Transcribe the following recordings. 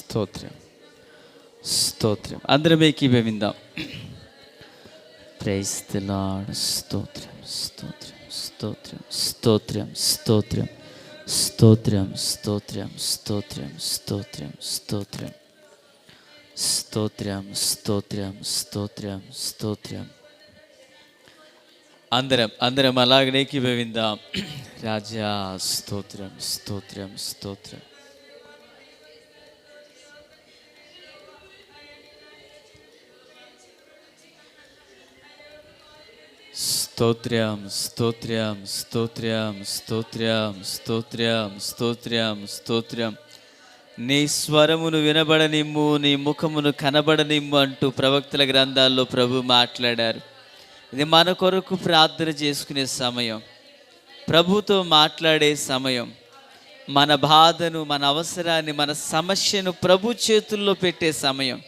స్తోత్రం, స్తోత్రం. అందరం ఏకీభవిందాం. Praise the lord. స్తోత్రం, స్తోత్రం, స్తోత్రం, స్తోత్రం, స్తోత్రం, స్తోత్రం, స్తోత్రం, స్తోత్రం, స్తోత్రం, స్తోత్రం, స్తోత్రం, స్తోత్రం, స్తోత్రం, స్తోత్రం. అందరం అలాగనే ఏకీభవిందాం. రాజా స్తోత్రం, స్తోత్రం, స్తోత్రం. స్తోత్రం, స్తోత్రం, స్తోత్రం, స్తోత్రం, స్తోత్రం, స్తోత్రం, స్తోత్రం. నీ స్వరమును వినబడనిమ్ము, నీ ముఖమును కనబడనిమ్ము అంటూ ప్రవక్తల గ్రంథాల్లో ప్రభు మాట్లాడారు. ఇది మన కొరకు ప్రార్థన చేసుకునే సమయం, ప్రభుతో మాట్లాడే సమయం. మన బాధను, మన అవసరాన్ని, మన సమస్యను ప్రభు చేతుల్లో పెట్టే సమయం.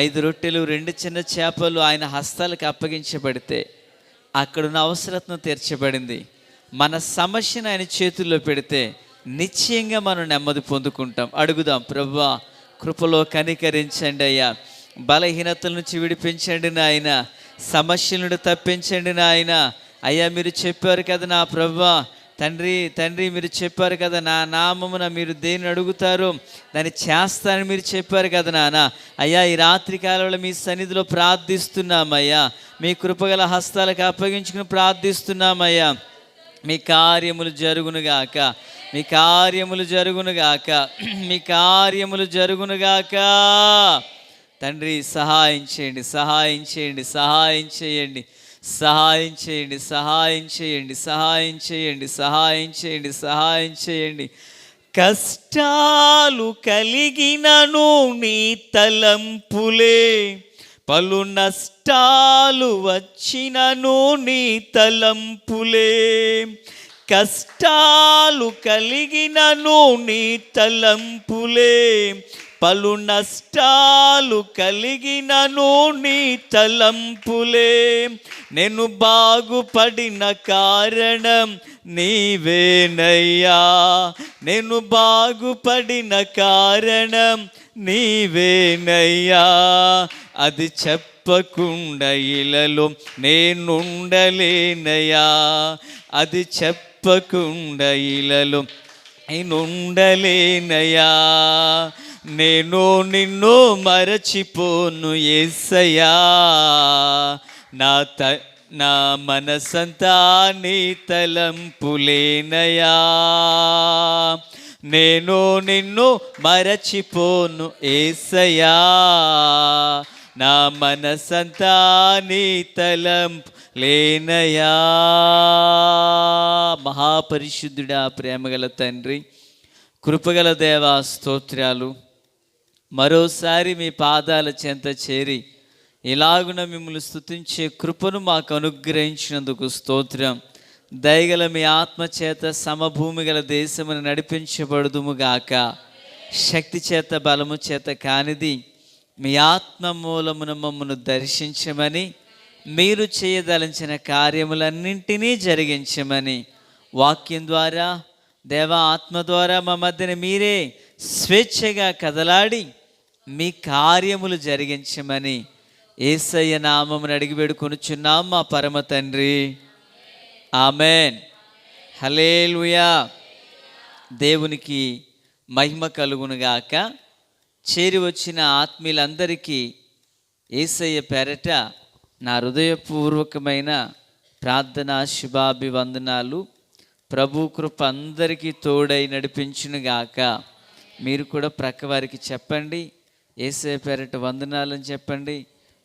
5 రొట్టెలు 2 చిన్న చేపలు ఆయన హస్తాలకు అప్పగించబడితే అక్కడున్న అవసరతను తీర్చబడింది. మన సమస్యను ఆయన చేతుల్లో పెడితే నిశ్చయంగా మనం నెమ్మది పొందుకుంటాం. అడుగుదాం, ప్రభువా కృపలో కనికరించండి అయ్యా, బలహీనతల నుంచి విడిపించండి నాయన, సమస్యల నుండి తప్పించండి నాయన. అయ్యా మీరు చెప్పారు కదా నా ప్రభువా, తండ్రి మీరు చెప్పారు కదా, నా నామమున మీరు దేన్ని అడుగుతారో దాన్ని చేస్తానని మీరు చెప్పారు కదా నాన్న. అయ్యా ఈ రాత్రి కాలంలో మీ సన్నిధిలో ప్రార్థిస్తున్నామయ్యా, మీ కృపగల హస్తాలకు అప్పగించుకుని ప్రార్థిస్తున్నామయ్యా. మీ కార్యములు జరుగునుగాక, మీ కార్యములు జరుగునుగాక, మీ కార్యములు జరుగునుగాక. తండ్రి సహాయం చేయండి, సహాయం చేయండి, సహాయం చేయండి, సహాయం చేయండి, సహాయం చేయండి, సహాయం చేయండి, సహాయం చేయండి, సహాయం చేయండి. కష్టాలు కలిగినను నీ తలంపులే, పలు నష్టాలు వచ్చినను నీ తలంపులే. కష్టాలు కలిగినను నీ తలంపులే, పలు నష్టాలు కలిగినను నీ తలంపులే. నేను బాగుపడిన కారణం నీవేనయ్యా, నేను బాగుపడిన కారణం నీవేనయ్యా. అది చెప్పకుండా ఇలలో నేనుండలేనయ్యా, అది చెప్పకుండా ఇలలో నేనుండలేనయ్యా. నేను నిన్ను మరచిపోను యేసయ్యా, నా మనసంతా నీ తలంపులేనయ్యా. నేను నిన్ను మరచిపోను యేసయ్యా, నా మనసంతా నీ తలంపులేనయ్యా. మహాపరిశుద్ధుడా, ప్రేమగల తండ్రి, కృపగల దేవా స్తోత్రాలు. మరోసారి మీ పాదాల చెంత చేరి ఇలాగున మిమ్మల్ని స్తుతించే కృపను మాకు అనుగ్రహించినందుకు స్తోత్రం. దయగల మీ ఆత్మచేత సమభూమి గల దేశమును నడిపించబడుదుముగాక. శక్తి చేత బలము చేత కానిది మీ ఆత్మ మూలమున మమ్మను దర్శించమని, మీరు చేయదలించిన కార్యములన్నింటినీ జరిగించమని, వాక్యం ద్వారా దేవా ఆత్మ ద్వారా మా మధ్యన మీరే స్వేచ్ఛగా కదలాడి మీ కార్యములు జరిగించమని యేసయ్య నామమున అడిగి వేడుకొనుచున్నాం మా పరమ తండ్రి. ఆమెన్. హల్లెలూయా. దేవునికి మహిమ కలుగునుగాక. చేరి వచ్చిన ఆత్మీయులందరికీ యేసయ్య పేరట నా హృదయపూర్వకమైన ప్రార్థనా శుభాభివందనాలు. ప్రభు కృప అందరికీ తోడై నడిపించునుగాక. మీరు కూడా ప్రక్క వారికి చెప్పండి, యేసయ్య పేరట వందనాలని చెప్పండి.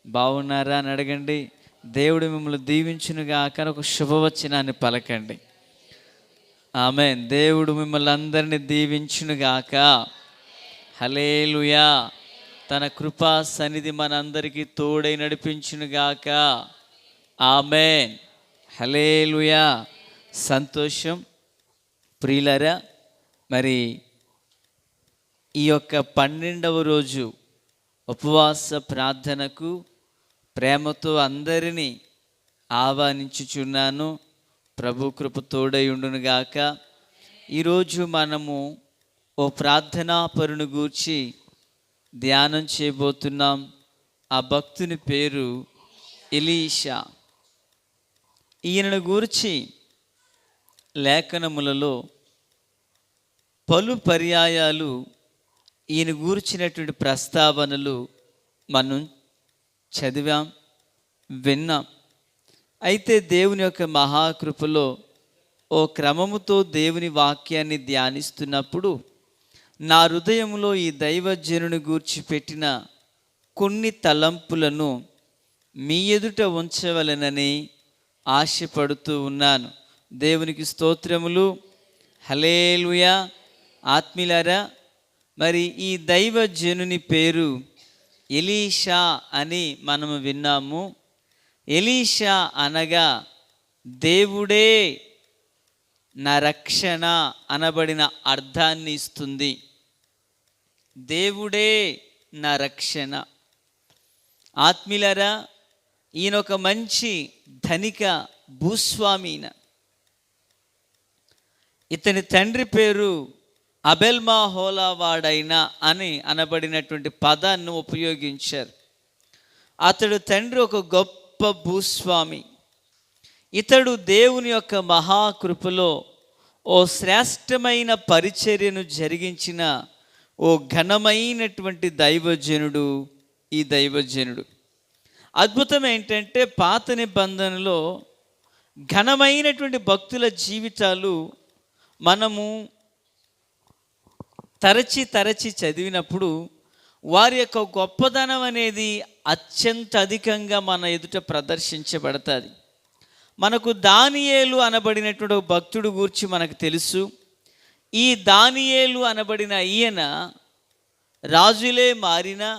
బాగున్నారా అని అడగండి. దేవుడు మిమ్మల్ని దీవించునుగాక అని ఒక శుభవచనాన్ని పలకండి. ఆమేన్. దేవుడు మిమ్మల్ని అందరినీ దీవించునుగాక. హల్లెలూయా. తన కృపా సన్నిధి మనందరికీ తోడై నడిపించునుగాక. ఆమేన్. హల్లెలూయా. సంతోషం. ప్రియులారా, మరి ఈ యొక్క 12వ రోజు ఉపవాస ప్రార్థనకు ప్రేమతో అందరినీ ఆహ్వానించుచున్నాను. ప్రభు కృప తోడై ఉండునుగాక. ఈరోజు మనము ఓ ప్రార్థనా పరుని గూర్చి ధ్యానం చేయబోతున్నాం. ఆ భక్తుని పేరు ఎలీషా. ఈయనను గూర్చి లేఖనములలో పలు పర్యాయాలు ఈయన గూర్చినటువంటి ప్రస్తావనలు మనం చదివాం, విన్నాం. అయితే దేవుని యొక్క మహాకృపలో ఓ క్రమముతో దేవుని వాక్యాన్ని ధ్యానిస్తున్నప్పుడు నా హృదయంలో ఈ దైవజనుని గూర్చి పెట్టిన కొన్ని తలంపులను మీ ఎదుట ఉంచవలెనని ఆశపడుతూ ఉన్నాను. దేవునికి స్తోత్రములు. హల్లెలూయా. ఆత్మీయులారా, మరి ఈ దైవజనుని పేరు ఎలీషా అని మనము విన్నాము. ఎలీషా అనగా దేవుడే నా రక్షణ అనబడిన అర్థాన్ని ఇస్తుంది. దేవుడే నా రక్షణ. ఆత్మీయులారా, ఈయన ఒక మంచి ధనిక భూస్వామి. ఇతని తండ్రి పేరు అబెల్మహోలావాడైన అని అనబడినటువంటి పదాన్ని ఉపయోగించారు. అతడు తండ్రి ఒక గొప్ప భూస్వామి. ఇతడు దేవుని యొక్క మహాకృపలో ఓ శ్రేష్టమైన పరిచర్యను జరిగించిన ఓ ఘనమైనటువంటి దైవజనుడు ఈ దైవజనుడు. అద్భుతం ఏంటంటే, పాత నిబంధనలో ఘనమైనటువంటి భక్తుల జీవితాలు మనము తరచి చదివినప్పుడు వారి యొక్క గొప్పదనం అనేది అత్యంత అధికంగా మన ఎదుట ప్రదర్శించబడుతుంది. మనకు దానియేలు అనబడినటువంటి ఒక భక్తుడు గూర్చి మనకు తెలుసు. ఈ దానియేలు అనబడిన ఈయన రాజులే మారినా,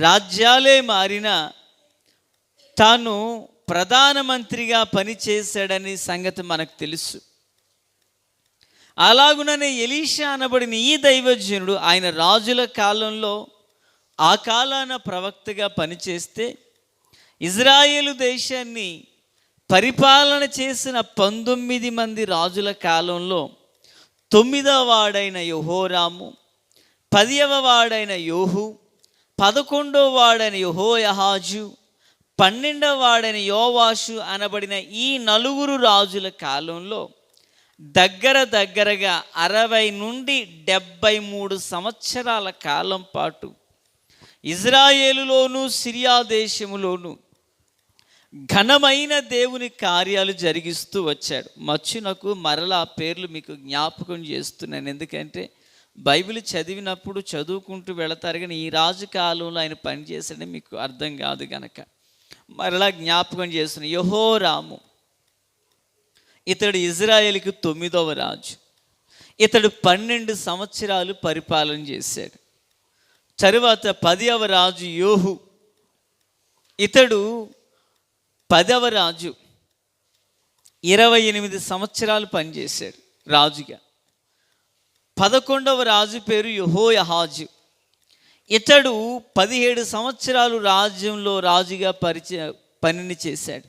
రాజ్యాలే మారినా తాను ప్రధానమంత్రిగా పనిచేశాడని సంగతి మనకు తెలుసు. అలాగుననే ఎలీషా అనబడిన ఈ దైవజనుడు ఆయన రాజుల కాలంలో ఆ కాలాన ప్రవక్తగా పనిచేస్తే ఇజ్రాయేలు దేశాన్ని పరిపాలన చేసిన 19 మంది రాజుల కాలంలో 9వ వాడైన యెహోరాము, 10వ వాడైన యోహు, 11వ వాడైన యెహోయాహాజు, 12వ వాడైన యోవాషు అనబడిన ఈ 4 రాజుల కాలంలో దగ్గరగా 60 నుండి 73 సంవత్సరాల కాలం పాటు ఇజ్రాయేలులోను సిరియా దేశములోను ఘనమైన దేవుని కార్యాలు జరిగిస్తూ వచ్చాడు. మచ్చునకు మరలా పేర్లు మీకు జ్ఞాపకం చేస్తున్నాను, ఎందుకంటే బైబిల్ చదివినప్పుడు చదువుకుంటూ వెళతారు, కానీ ఈ రాజు కాలంలో ఆయన పనిచేసాడని మీకు అర్థం కాదు గనక మరలా జ్ఞాపకం చేస్తున్నాను. యెహోరాము ఇతడు ఇజ్రాయేలుకి 9వ రాజు. ఇతడు 12 సంవత్సరాలు పరిపాలన చేశాడు. తరువాత 10వ రాజు యోహు, ఇతడు 10వ రాజు, 28 సంవత్సరాలు పనిచేశాడు రాజుగా. 11వ రాజు పేరు యెహోయాహాజు. ఇతడు 17 సంవత్సరాలు రాజ్యంలో రాజుగా పనిని చేశాడు.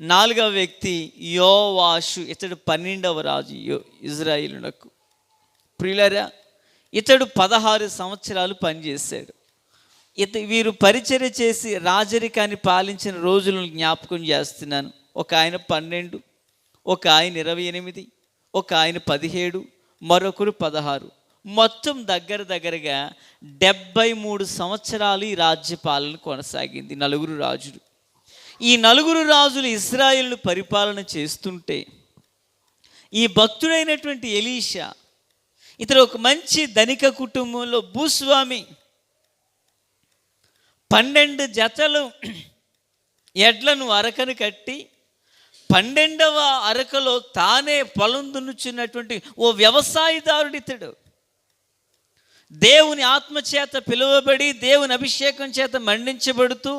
4వ వ్యక్తి యోవాషు. ఇతడు 12వ రాజు ఇజ్రాయేలునకు. ప్రియులారా, ఇతడు 16 సంవత్సరాలు పనిచేశాడు. వీరు పరిచర్య చేసి రాజరికాన్ని పాలించిన రోజులను జ్ఞాపకం చేస్తున్నాను. ఒక ఆయన 12, ఒక ఆయన 28, ఒక ఆయన 17, మరొకరు 16. మొత్తం దగ్గరగా 73 సంవత్సరాలు ఈ రాజ్యపాలన కొనసాగింది 4 రాజులు. ఈ 4 రాజులు ఇశ్రాయేలును పరిపాలన చేస్తుంటే ఈ భక్తుడైనటువంటి ఎలీషా, ఇతడు ఒక మంచి ధనిక కుటుంబంలో భూస్వామి. 12 జతలు ఎడ్లను అరకను కట్టి 12వ అరకలో తానే పొలం దున్నుచున్నటువంటి ఓ వ్యవసాయదారుడు ఇతడు. దేవుని ఆత్మచేత పిలువబడి దేవుని అభిషేకం చేత మండించబడుతూ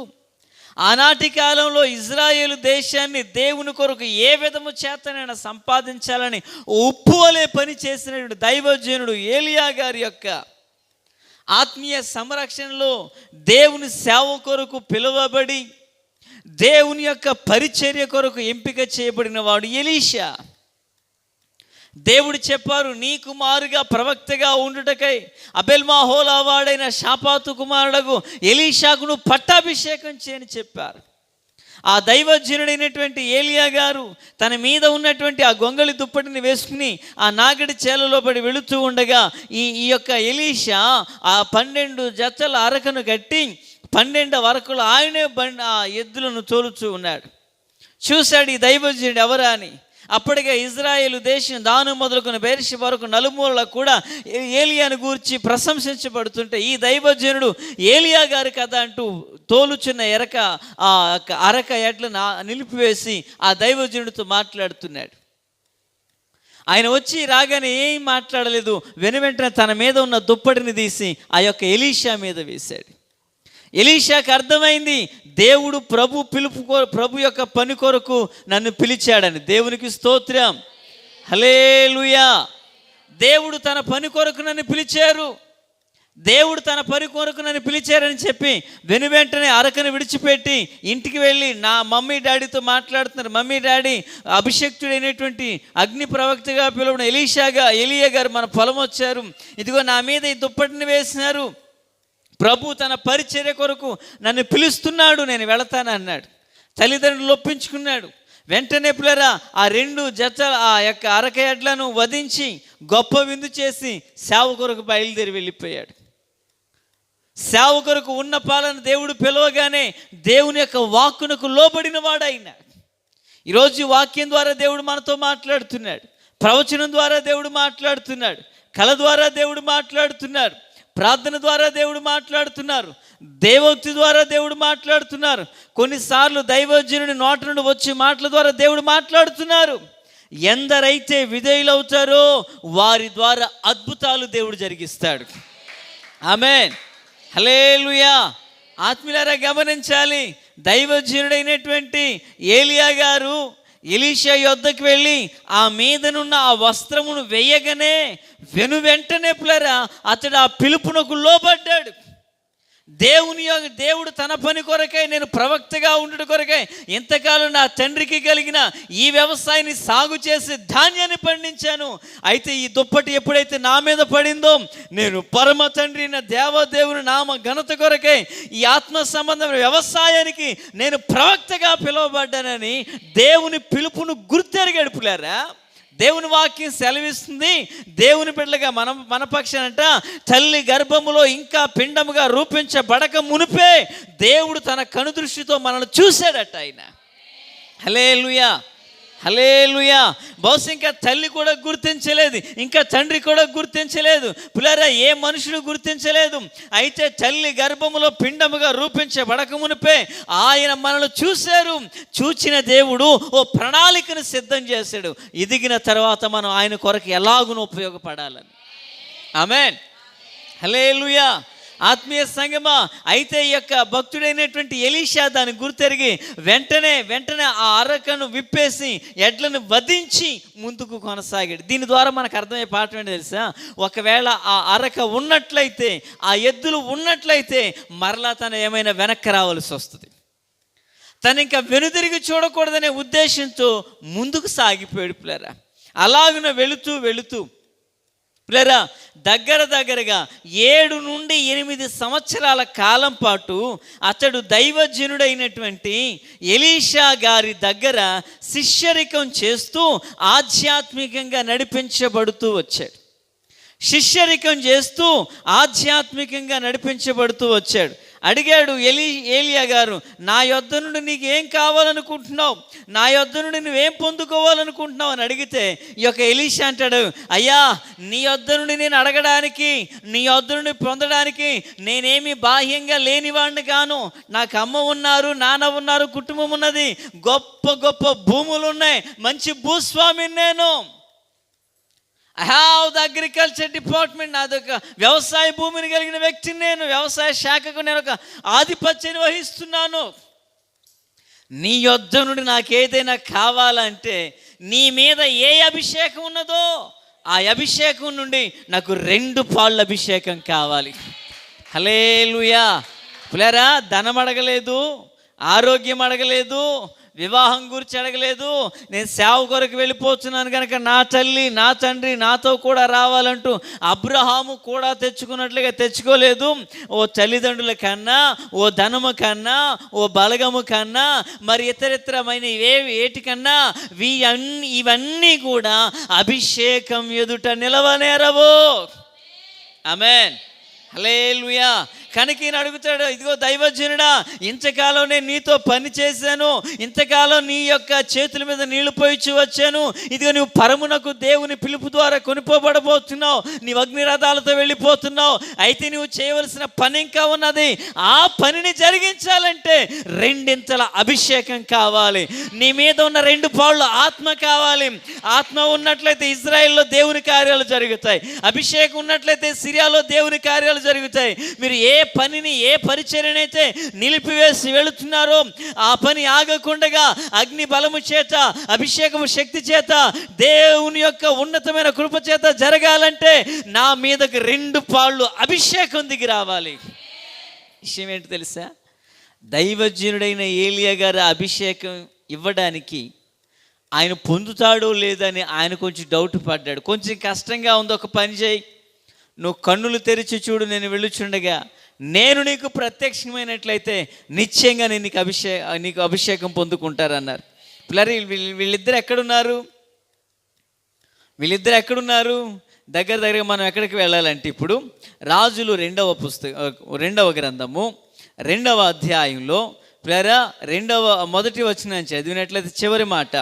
ఆనాటి కాలంలో ఇజ్రాయేలు దేశాన్ని దేవుని కొరకు ఏ విధము చేతనైనా సంపాదించాలని ఉప్పు వలె పని చేసినటువంటి దైవజనుడు ఏలియా గారి యొక్క ఆత్మీయ సంరక్షణలో దేవుని సేవ కొరకు పిలువబడి దేవుని యొక్క పరిచర్య కొరకు ఎంపిక చేయబడిన వాడు ఎలీషా. దేవుడు చెప్పారు, నీ కుమారుగా ప్రవక్తగా ఉండుటకై అబెల్మాహోలా వాడైన షాపాతు కుమారుడకు ఎలీషాకు నువ్వు పట్టాభిషేకం చేయని చెప్పారు. ఆ దైవజనుడైనటువంటి ఏలియా గారు తన మీద ఉన్నటువంటి ఆ గొంగళి దుప్పటిని వేసుకుని ఆ నాగడి చేలలో పడి వెళుతూ ఉండగా ఈ యొక్క ఎలీషా ఆ 12 జతల అరకను కట్టి 12 వరకులు ఆయనే ఆ ఎద్దులను తోలుచూ ఉన్నాడు. చూశాడు ఈ దైవజనుడు ఎవరా అని. అప్పటికే ఇజ్రాయేలు దేశం దాను మొదలుకొని బెర్షెబా వరకు నలుమూలలకు కూడా ఏలియాను గూర్చి ప్రశంసించబడుతుంటే ఈ దైవజనుడు ఏలియా గారు కదా అంటూ తోలుచున్న అరక ఎడ్లను నిలిపివేసి ఆ దైవజనుడితో మాట్లాడుతున్నాడు. ఆయన వచ్చి రాగానే ఏం మాట్లాడలేదు. వెనువెంటనే తన మీద ఉన్న దుప్పటిని తీసి ఆ యొక్క ఎలీషా మీద వేశాడు. ఎలీషాకు అర్థమైంది, దేవుడు ప్రభు యొక్క పని కొరకు నన్ను పిలిచాడని. దేవునికి స్తోత్రం, హల్లెలూయా. దేవుడు తన పని కొరకు నన్ను పిలిచారు, దేవుడు తన పని కొరకు నన్ను పిలిచారని చెప్పి వెనువెంటనే అరకను విడిచిపెట్టి ఇంటికి వెళ్ళి నా మమ్మీ డాడీతో మాట్లాడుతున్నారు. మమ్మీ డాడీ అభిషక్తుడైనటువంటి అగ్ని ప్రవక్తగా పిలువడం ఏలియా గారు మన పొలం వచ్చారు, ఇదిగో నా మీద ఈ దుప్పటిని వేసినారు, ప్రభు తన పరిచర్య కొరకు నన్ను పిలుస్తున్నాడు, నేను వెళతాను అన్నాడు. తల్లిదండ్రులు ఒప్పించుకున్నాడు. వెంటనే పిల్లరా ఆ 2 జతల ఆ యొక్క అరక ఎడ్లను వధించి గొప్ప విందు చేసి సేవ కొరకు బయలుదేరి వెళ్ళిపోయాడు. సేవ కొరకు ఉన్న పాలన దేవుడు పిలవగానే దేవుని యొక్క వాక్కునకు లోబడిన వాడైనా. ఈరోజు వాక్యం ద్వారా దేవుడు మనతో మాట్లాడుతున్నాడు, ప్రవచనం ద్వారా దేవుడు మాట్లాడుతున్నాడు, కళ ద్వారా దేవుడు మాట్లాడుతున్నాడు, ప్రార్థన ద్వారా దేవుడు మాట్లాడుతున్నారు, దేవోక్తి ద్వారా దేవుడు మాట్లాడుతున్నారు. కొన్నిసార్లు దైవజనుని నోట నుండి వచ్చే మాటల ద్వారా దేవుడు మాట్లాడుతున్నారు. ఎందరైతే విధేయులవుతారో వారి ద్వారా అద్భుతాలు దేవుడు జరిగిస్తాడు. ఆమేన్, హల్లెలూయా. ఆత్మీయులారా గమనించాలి, దైవజనుడైనటువంటి ఏలియా గారు ఎలీషా యొద్దకు వెళ్ళి ఆ మీదనున్న ఆ వస్త్రమును వేయగానే వెంటనే పిల్లరా అతడు ఆ పిలుపునకు లోబడ్డాడు. దేవుడు తన పని కొరకై నేను ప్రవక్తగా ఉండుట కొరకై ఇంతకాలం నా తండ్రికి కలిగిన ఈ వ్యవసాయాన్ని సాగు చేసి ధాన్యాన్ని పండించాను. అయితే ఈ దుప్పటి ఎప్పుడైతే నా మీద పడిందో నేను పరమ తండ్రి నా దేవదేవుని నామ ఘనత కొరకై ఈ ఆత్మ సంబంధమైన వ్యవసాయానికి నేను ప్రవక్తగా పిలువబడ్డానని దేవుని పిలుపును గుర్తెరిగాడు. పిల్లారా, దేవుని వాక్యం సెలవిస్తుంది, దేవుని బిడ్డలుగా మన పక్షానంట తల్లి గర్భములో ఇంకా పిండముగా రూపించబడక మునిపే దేవుడు తన కనుదృష్టితో మనల్ని చూశాడట ఆయన. హల్లెలూయా, హల్లెలూయా. బహుశా ఇంకా తల్లి కూడా గుర్తించలేదు, ఇంకా తండ్రి కూడా గుర్తించలేదు, పిల్లరా ఏ మనుషుడు గుర్తించలేదు. అయితే తల్లి గర్భములో పిండముగా రూపించబడక మునిపే ఆయన మనల్ని చూశారు. చూచిన దేవుడు ఓ ప్రణాళికను సిద్ధం చేశాడు. ఎదిగిన తర్వాత మనం ఆయన కొరకు ఎలాగునో ఉపయోగపడాలని. ఆమేన్, హల్లెలూయా. ఆత్మీయ సంగమా, అయితే ఈ యొక్క భక్తుడైనటువంటి ఎలీషా దాన్ని గుర్తెరిగి వెంటనే ఆ అరకను విప్పేసి ఎడ్లను వధించి ముందుకు కొనసాగాడు. దీని ద్వారా మనకు అర్థమయ్యే పాఠం ఏంటో తెలుసా? ఒకవేళ ఆ అరక ఉన్నట్లయితే, ఆ ఎద్దులు ఉన్నట్లయితే మరలా తను ఏమైనా వెనక్కి రావాల్సి వస్తుంది. తను ఇంకా వెనుదిరిగి చూడకూడదనే ఉద్దేశంతో ముందుకు సాగిపోయాడు. పిల్లరా, అలాగున వెళుతూ పిల్లరా దగ్గరగా 7 నుండి 8 సంవత్సరాల కాలం పాటు అతడు దైవజనుడైనటువంటి ఎలీషా గారి దగ్గర శిష్యరికం చేస్తూ ఆధ్యాత్మికంగా నడిపించబడుతూ వచ్చాడు. అడిగాడు ఏలియా గారు, నా యొద్ద నుండి నీకు ఏం కావాలనుకుంటున్నావు, నా యొద్ద నుండి నువ్వేం పొందుకోవాలనుకుంటున్నావు అని అడిగితే ఈ యొక్క ఎలీషా అంటాడు, అయ్యా నీ యొద్ద నుండి నేను అడగడానికి, నీ యొద్ద నుండి పొందడానికి నేనేమి బాహ్యంగా లేనివాడిని కాను. నాకు అమ్మ ఉన్నారు, నాన్న ఉన్నారు, కుటుంబం ఉన్నది, గొప్ప భూములు ఉన్నాయి, మంచి భూస్వామిని నేను. I have the agriculture department, నాదొక వ్యవసాయ భూమిని కలిగిన వ్యక్తిని నేను, వ్యవసాయ శాఖకు నేను ఒక ఆధిపత్యాన్ని వహిస్తున్నాను. నీ యొద్ద నుండి నాకేదైనా కావాలంటే నీ మీద ఏ అభిషేకం ఉన్నదో ఆ అభిషేకం నుండి నాకు 2 పాళ్ళ అభిషేకం కావాలి. హల్లెలూయా. పిల్లరా, ధనం అడగలేదు, ఆరోగ్యం అడగలేదు, వివాహం గురించి అడగలేదు. నేను సేవ కొరకు వెళ్ళిపోతున్నాను కనుక నా తల్లి నా తండ్రి నాతో కూడా రావాలంటూ అబ్రహాము కూడా తెచ్చుకున్నట్లుగా తెచ్చుకోలేదు. ఓ తల్లిదండ్రుల కన్నా, ఓ ధనము కన్నా, ఓ బలగము కన్నా, మరి ఇతరితరమైన ఏటికన్నా ఇవన్నీ కూడా అభిషేకం ఎదుట నిలవనేరవు. ఆమేన్, హల్లెలూయా. కనుక ఈయన అడుగుతాడు, ఇదిగో దైవజనుడా, ఇంతకాలం నేను నీతో పని చేశాను, ఇంతకాలం నీ యొక్క చేతుల మీద నీళ్లు పోయిచి వచ్చాను, ఇదిగో నువ్వు పరమునకు దేవుని పిలుపు ద్వారా కొనిపోబడబోతున్నావు, నీవు అగ్నిరథాలతో వెళ్ళిపోతున్నావు. అయితే నువ్వు చేయవలసిన పని ఇంకా ఉన్నది. ఆ పనిని జరిగించాలంటే రెండింతల అభిషేకం కావాలి. నీ మీద ఉన్న 2 పాళ్ళు ఆత్మ కావాలి. ఆత్మ ఉన్నట్లయితే ఇజ్రాయెల్లో దేవుని కార్యాలు జరుగుతాయి. అభిషేకం ఉన్నట్లయితే సిరియాలో దేవుని కార్యాలు జరుగుతాయి. మీరు ఏ పనిని, ఏ పరిచర్యనైతే నిలిపివేసి వెళుతున్నారో ఆ పని ఆగకుండగా అగ్ని బలము చేత, అభిషేకము శక్తి చేత, దేవుని యొక్క ఉన్నతమైన కృప చేత జరగాలంటే నా మీదకి 2 పాళ్ళు అభిషేకం దిగి రావాలి. విషయం ఏంటి తెలుసా? దైవజనుడైన ఏలియా గారు అభిషేకం ఇవ్వడానికి ఆయన పొందుతాడో లేదని ఆయన కొంచెం డౌట్ పడ్డాడు. కొంచెం కష్టంగా ఉంది, ఒక పని చేయి, నువ్వు కన్నులు తెరిచి చూడు, నేను వెళ్ళుచుండగా నేను నీకు ప్రత్యక్షమైనట్లయితే నిశ్చయంగా నేను నీకు అభిషేకం పొందుకుంటారన్నారు. పిల్లలు వీళ్ళిద్దరు ఎక్కడున్నారు? దగ్గర మనం ఎక్కడికి వెళ్ళాలంటే ఇప్పుడు రాజులు 2వ గ్రంథము 2వ అధ్యాయంలో పిల్లరా మొదటి వచనం చదివినట్లయితే చివరి మాట,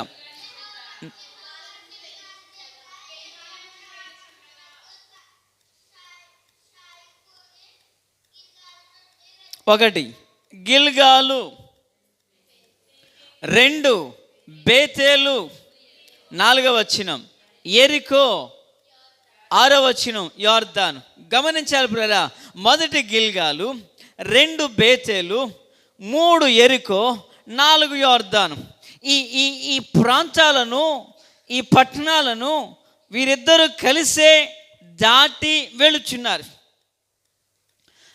ఒకటి గిల్గాలు, 2 బేతేలు, 4వ వచనం యెరికో, 6వ వచనం యోర్దాను. గమనించాలి పిల్లరా, మొదటి గిల్గాలు, 2 బేతేలు, 3 యెరికో, 4 యోర్దాను. ఈ ప్రాంతాలను, ఈ పట్టణాలను వీరిద్దరూ కలిసే దాటి వెళుచున్నారు.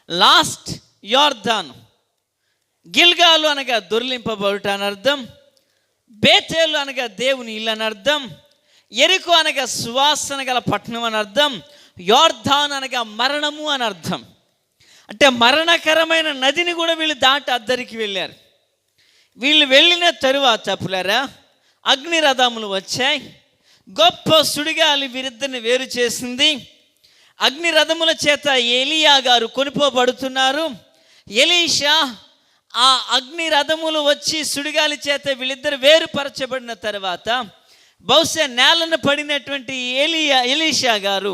లాస్ట్ యోర్దాను. గిల్గాలు అనగా దొర్లింపబడుట అని అర్థం, బేతేలు అనగా దేవుని ఇల్లు అని అర్థం, యెరికో అనగా సువాసన గల పట్టణం అని అర్థం, యోర్దాను అనగా మరణము అని అర్థం. అంటే మరణకరమైన నదిని కూడా వీళ్ళు దాటి అద్దరికి వెళ్ళారు. వీళ్ళు వెళ్ళిన తరువాత పులారా అగ్నిరథములు వచ్చాయి. గొప్ప సుడిగాలి వీరిద్దరిని వేరు చేసింది. అగ్నిరథముల చేత ఏలియా గారు కొనిపోబడుతున్నారు. ఎలీషా ఆ అగ్నిరథములు వచ్చి సుడిగాలి చేత వీళ్ళిద్దరు వేరుపరచబడిన తర్వాత బహుశా నేలను పడినటువంటి ఎలీషా గారు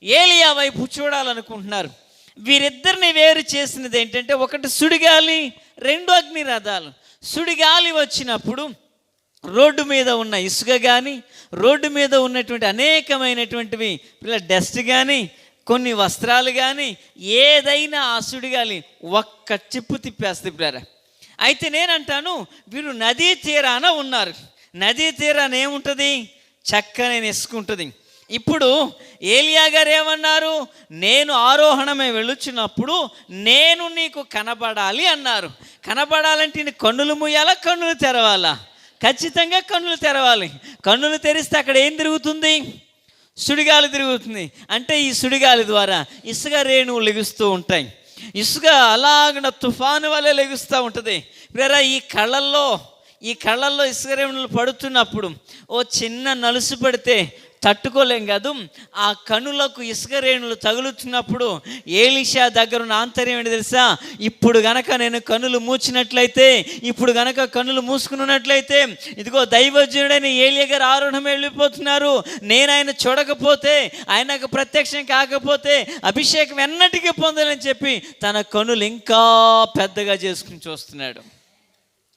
ఏలియా వైపు చూడాలనుకుంటున్నారు. వీరిద్దరిని వేరు చేసినది ఏంటంటే, ఒకటి సుడిగాలి, 2 అగ్నిరథాలు. సుడిగాలి వచ్చినప్పుడు రోడ్డు మీద ఉన్న ఇసుక కానీ, రోడ్డు మీద ఉన్నటువంటి అనేకమైనటువంటివి డస్ట్ కానీ, కొన్ని వస్త్రాలు కానీ, ఏదైనా ఆ సుడిగాలి ఒక్క చిప్పు తిప్పేస్తుంది పిల్లరా. అయితే నేనంటాను, వీరు నదీ తీరాన ఉన్నారు. నదీ తీరాన ఏముంటుంది? చక్కని ఇసుక ఉంటుంది. ఇప్పుడు ఏలియా గారు ఏమన్నారు? నేను ఆరోహణమే వెళ్ళుచున్నప్పుడు నేను నీకు కనబడాలి అన్నారు. కనబడాలంటే నీ కన్నులు మూయాలా, కన్నులు తెరవాలా? ఖచ్చితంగా కన్నులు తెరవాలి. కన్నులు తెరిస్తే అక్కడ ఏం తిరుగుతుంది? సుడిగాలి తిరుగుతుంది. అంటే ఈ సుడిగాలి ద్వారా ఇసుక రేణువులు లెగుస్తూ ఉంటాయి. ఇసుక అలాగ తుఫాను వల్లే లెగుస్తూ ఉంటుంది. వేరే ఈ కళ్ళల్లో ఇసుక రేణువులు పడుతున్నప్పుడు ఓ చిన్న నలుసు పడితే తట్టుకోలేం కాదు. ఆ కన్నులకు ఇసుక రేణులు తగులుతున్నప్పుడు ఏలీషా దగ్గర ఉన్న ఆంతర్యం ఏంటి తెలుసా? ఇప్పుడు గనక నేను కన్నులు మూచినట్లయితే, ఇప్పుడు గనక కన్నులు మూసుకున్నట్లయితే, ఇదిగో దైవజనుడైన ఏలియా గారు ఆరోహణం వెళ్ళిపోతున్నారు. నేను ఆయన చూడకపోతే, ఆయనకు ప్రత్యక్షం కాకపోతే అభిషేకం ఎన్నటికీ పొందాలని చెప్పి తన కన్నులు ఇంకా పెద్దగా చేసుకుని చూస్తున్నాడు.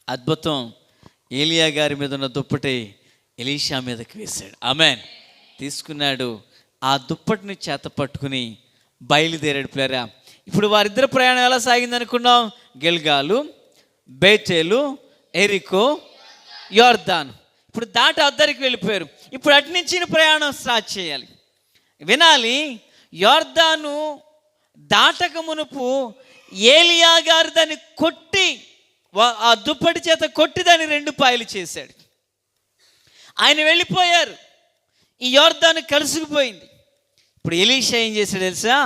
అద్భుతం. ఏలియా గారి మీద ఉన్న దుప్పటి ఎలీషా మీదకి వేశాడు. ఆమేన్. తీసుకున్నాడు. ఆ దుప్పటిని చేత పట్టుకుని బయలుదేరాడు పిల్లరా. ఇప్పుడు వారిద్దరు ప్రయాణం ఎలా సాగింది అనుకున్నాం? గిల్గాలు, బేతేలు, యెరికో, యోర్దాను. ఇప్పుడు దాటి అద్దరికి వెళ్ళిపోయారు. ఇప్పుడు అటు నుంచి ప్రయాణం స్టార్ట్ చేయాలి. వినాలి, యోర్దాను దాటక మునుపు ఏలియా గారు దాన్ని కొట్టి ఆ దుప్పటి చేత కొట్టి దాన్ని 2 పాయలు చేశాడు. ఆయన వెళ్ళిపోయారు. ఈ యోర్దాను కలుసుకుపోయింది. ఇప్పుడు ఎలీషా ఏం చేశాడు తెలుసా?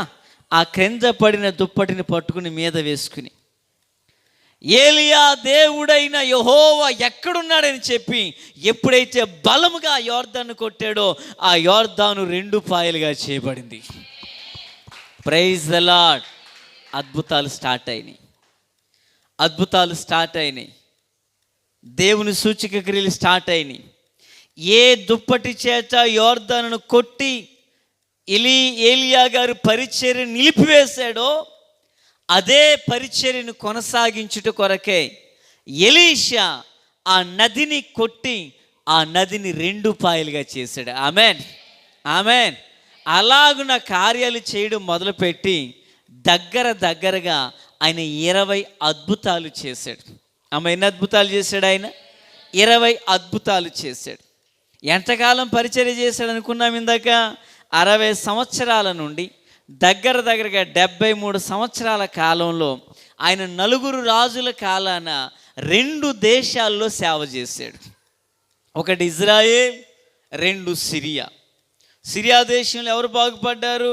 ఆ క్రింద పడిన దుప్పటిని పట్టుకుని మీద వేసుకుని, ఏలియా దేవుడైన యెహోవా ఎక్కడున్నాడని చెప్పి ఎప్పుడైతే బలముగా ఆ యోర్దాను కొట్టాడో ఆ యోర్దాను 2 పాయలుగా చేయబడింది. Praise the lord. అద్భుతాలు స్టార్ట్ అయినాయి. అద్భుతాలు స్టార్ట్ అయినాయి. దేవుని సూచక క్రియలు స్టార్ట్ అయినాయి. ఏ దుప్పటి చేత యోర్దానును కొట్టి ఏలియా గారు పరిచర్య నిలిపివేశాడో అదే పరిచర్యను కొనసాగించుట కొరకే ఎలీషా ఆ నదిని కొట్టి ఆ నదిని 2 పాయలుగా చేశాడు. Amen, amen. అలాగున కార్యాలు చేయడం మొదలుపెట్టి దగ్గరగా ఆయన 20 అద్భుతాలు చేశాడు. ఆమె ఎన్ని అద్భుతాలు చేశాడు? ఆయన 20 అద్భుతాలు చేశాడు. ఎంతకాలం పరిచర్య చేశాడు అనుకున్నాం ఇందాక? 60 సంవత్సరాల నుండి దగ్గరగా 73 సంవత్సరాల కాలంలో ఆయన 4 రాజుల కాలాన 2 దేశాల్లో సేవ చేశాడు. ఒకటి ఇజ్రాయేల్, 2 సిరియా. సిరియా దేశంలో ఎవరు బాగుపడ్డారు?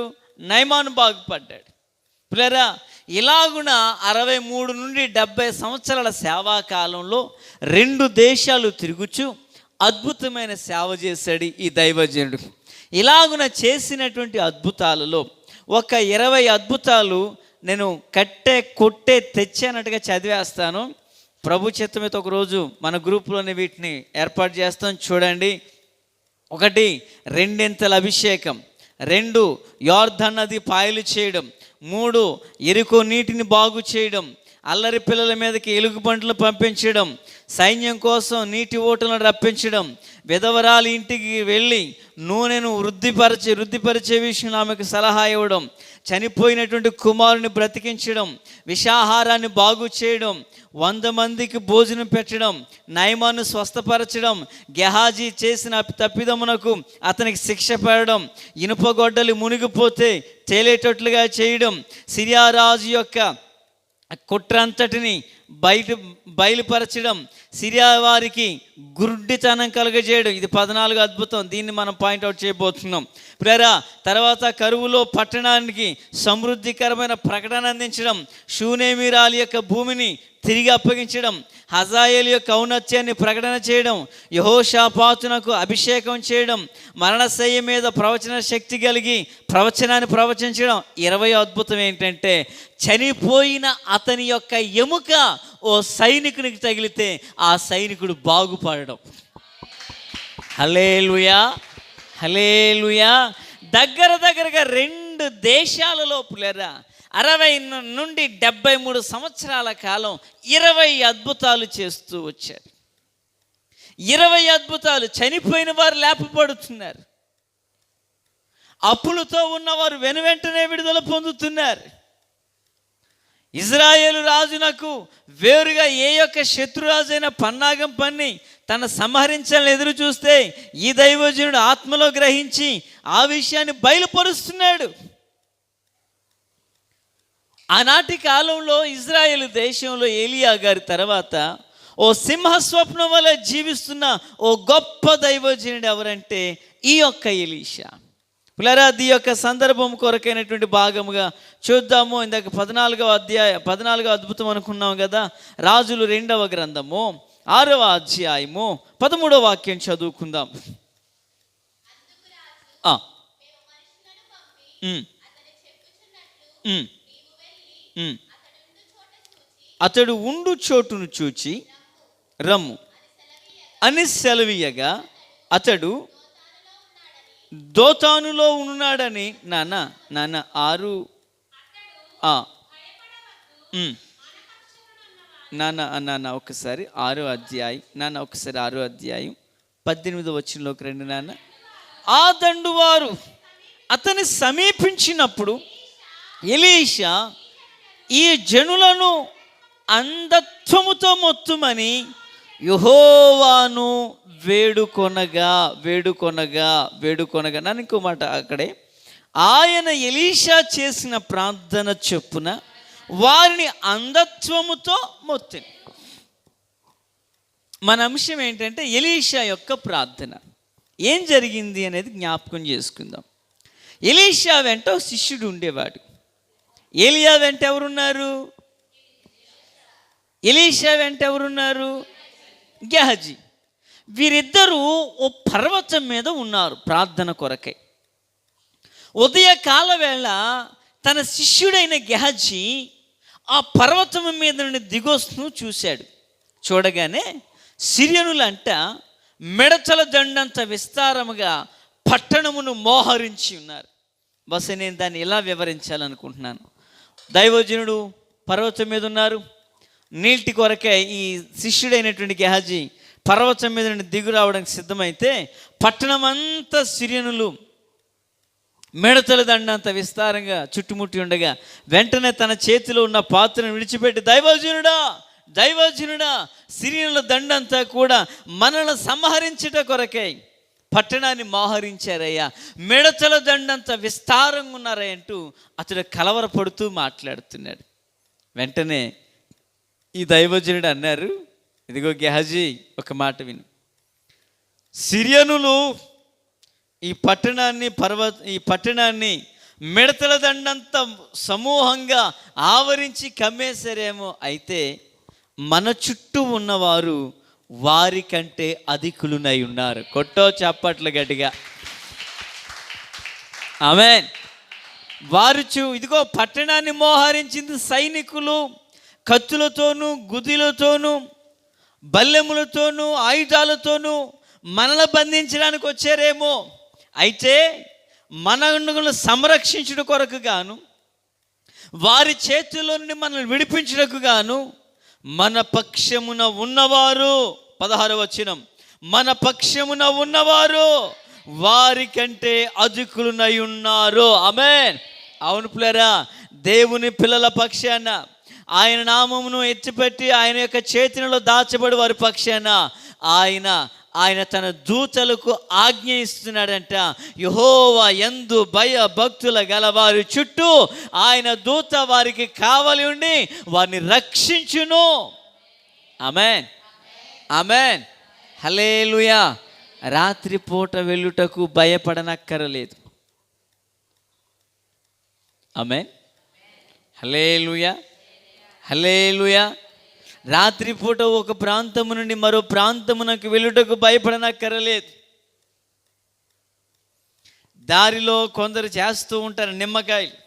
నయమాను బాగుపడ్డాడు. పిల్లరా, ఇలాగున 63 నుండి 70 సంవత్సరాల సేవా కాలంలో 2 దేశాలు తిరుగుచు అద్భుతమైన సేవ చేశాడు ఈ దైవజనుడు. ఇలాగున చేసినటువంటి అద్భుతాలలో ఒక 20 అద్భుతాలు నేను కొట్టే తెచ్చానట్టుగా చదివేస్తాను. ప్రభు చిత్తమైతే ఒకరోజు మన గ్రూప్లోనే వీటిని ఏర్పాటు చేస్తాం. చూడండి. 1 2 అభిషేకం, 2 యోర్దాను నది పాయలు చేయడం, 3 ఎరికో నీటిని బాగు చేయడం, అల్లరి పిల్లల మీదకి ఎలుగుబంట్లు పంపించడం, సైన్యం కోసం నీటి ఓటలను రప్పించడం, విధవరాలి ఇంటికి వెళ్ళి నూనెను వృద్ధిపరిచే విషయంలో ఆమెకు సలహా ఇవ్వడం, చనిపోయినటువంటి కుమారుని బ్రతికించడం, విషాహారాన్ని బాగు చేయడం, 100 మందికి భోజనం పెట్టడం, నయమాను స్వస్థపరచడం, గెహాజీ చేసిన తప్పిదమునకు అతనికి శిక్ష పడడం, ఇనుపగొడ్డలి మునిగిపోతే తేలేటట్లుగా చేయడం, సిరియా రాజు యొక్క కుట్రంతటిని బయలుపరచడం, సిరియా వారికి గుడ్డితనం కలుగజేయడం. ఇది 14 అద్భుతం. దీన్ని మనం పాయింట్అవుట్ చేయబోతున్నాం. ప్రేరా, తర్వాత కరువులో పట్టణానికి సమృద్ధికరమైన ప్రకటన అందించడం, షూనేమీరాలి యొక్క భూమిని తిరిగి అప్పగించడం, హజాయేలు యొక్క ఔన్నత్యాన్ని ప్రకటన చేయడం, యెహోషాపాతునకు అభిషేకం చేయడం, మరణశయ్య మీద ప్రవచన శక్తి కలిగి ప్రవచనాన్ని ప్రవచించడం. 20 అద్భుతం ఏంటంటే చనిపోయిన అతని యొక్క ఎముక ఓ సైనికునికి తగిలితే ఆ సైనికుడు బాగుపడడం. హల్లెలూయా, హల్లెలూయా. దగ్గరగా 2 దేశాలలో పులేరా 60 నుండి 73 సంవత్సరాల కాలం 20 అద్భుతాలు చేస్తూ వచ్చారు. 20 అద్భుతాలు. చనిపోయిన వారు లేపబడుతున్నారు. అప్పులతో ఉన్నవారు వెనువెంటనే విడుదల పొందుతున్నారు. ఇజ్రాయేలు రాజునకు వేరుగా ఏ యొక్క శత్రురాజైన పన్నాగం పన్ని తన సంహరించాలని ఎదురు చూస్తే ఈ దైవజనుడు ఆత్మలో గ్రహించి ఆ విషయాన్ని బయలుపరుస్తున్నాడు. ఆనాటి కాలంలో ఇజ్రాయేలు దేశంలో ఏలియా గారి తర్వాత ఓ సింహస్వప్నం వల్ల జీవిస్తున్న ఓ గొప్ప దైవజనుడు ఎవరంటే ఈ యొక్క ఎలీషా. పిల్లరా, ఈ యొక్క సందర్భం కొరకైనటువంటి భాగముగా చూద్దాము. ఇందాక 14వ అద్భుతం అనుకున్నాం కదా. రాజులు 2వ గ్రంథము 6వ అధ్యాయము 13వ వాక్యం చదువుకుందాం. అతడు ఉండు చోటును చూచి రమ్ము అని సెలవీయగా అతడు దోతానులో ఉన్నాడని. నాన్న 6 నాన్న ఒకసారి 6వ అధ్యాయం, నాన్న ఒకసారి 6వ అధ్యాయం 18వ వచనంలోకి రండి నాన్న. ఆ దండువారు అతని సమీపించినప్పుడు ఎలీషా ఈ జనులను అంధత్వముతో మొత్తుమని యెహోవాను వేడుకొనగా. నన్ను ఇంకో మాట అక్కడే, ఆయన ఎలీషా చేసిన ప్రార్థన చొప్పున వారిని అంధత్వముతో మొత్తిని. మన అంశం ఏంటంటే ఎలీషా యొక్క ప్రార్థన. ఏం జరిగింది అనేది జ్ఞాపకం చేసుకుందాం. ఎలీషా వెంట ఒక శిష్యుడు ఉండేవాడు. ఏలియా వెంట ఎవరున్నారు? ఎలీషా వెంట ఎవరున్నారు? గెహజీ. వీరిద్దరూ ఓ పర్వతం మీద ఉన్నారు ప్రార్థన కొరకై. ఉదయకాల వేళ తన శిష్యుడైన గెహజీ ఆ పర్వతం మీద నుండి దిగొస్తూ చూశాడు. చూడగానే సిరియనులంట మిడతల దండంత విస్తారముగా పట్టణమును మోహరించి ఉన్నారు. బస్ నేను దాన్ని ఇలా వివరించాలనుకుంటున్నాను. దైవజనుడు పర్వతం మీద ఉన్నారు. నీటి కొరకే ఈ శిష్యుడైనటువంటి గెహజీ పర్వతం మీద నుండి దిగు రావడానికి సిద్ధమైతే పట్టణం అంతా సిరియనులు మిడతల దండంత విస్తారంగా చుట్టుముట్టి ఉండగా వెంటనే తన చేతిలో ఉన్న పాత్రను విడిచిపెట్టి, దైవజనుడా, సిరియనుల దండంతా కూడా మనల్ని సంహరించుట కొరకై పట్టణాన్ని మోహరించారయ్యా, మిడతల దండంత విస్తారంగా ఉన్నారయ్య అంటూ అతడు కలవరపడుతూ మాట్లాడుతున్నాడు. వెంటనే ఈ దైవజనుడు అన్నారు, ఇదిగో గెహజీ, ఒక మాట విను. సిరియనులు ఈ పట్టణాన్ని మిడతల దండంత సమూహంగా ఆవరించి కమ్మేశారేమో. అయితే మన చుట్టూ ఉన్నవారు వారి కంటే అధికులునై ఉన్నారు. కొట్టో చప్పట్లు గట్టిగా. ఆమేన్. ఇదిగో పట్టణాన్ని మోహరించింది సైనికులు, కత్తులతోనూ గుదిలతోనూ బల్లెములతోనూ ఆయుధాలతోనూ మనల్ని బంధించడానికి వచ్చారేమో. అయితే మనల్ని సంరక్షించుట కొరకు గాను, వారి చేతుల్లో నుండి మనల్ని విడిపించుటకు గాను మన పక్షమున ఉన్నవారు, 16వ వచనం, మన పక్షమున ఉన్నవారు వారి కంటే అధికులునై ఉన్నారు. ఆమేన్. అవును ప్రియులారా, దేవుని పిల్లల పక్షాన, ఆయన నామమును ఎత్తిపెట్టి ఆయన యొక్క చేతిలో దాచబడి వారి పక్షాన ఆయన తన దూతలకు ఆజ్ఞ ఇస్తున్నాడంట. యెహోవా యందు భయ భక్తుల గల వారి చుట్టూ ఆయన దూత వారికి కావలి ఉండి వారిని రక్షించును. ఆమేన్, ఆమేన్, హల్లెలూయా. రాత్రిపూట వెళ్ళుటకు భయపడనక్కరలేదు. ఆమేన్, హల్లెలూయా, హల్లెలూయా. రాత్రిపూట ఒక ప్రాంతము నుండి మరో ప్రాంతమునకు వెళ్ళుటకు భయపడనక్కరలేదు. దారిలో కొందరు చేస్తూ ఉంటారు నిమ్మకాయలు,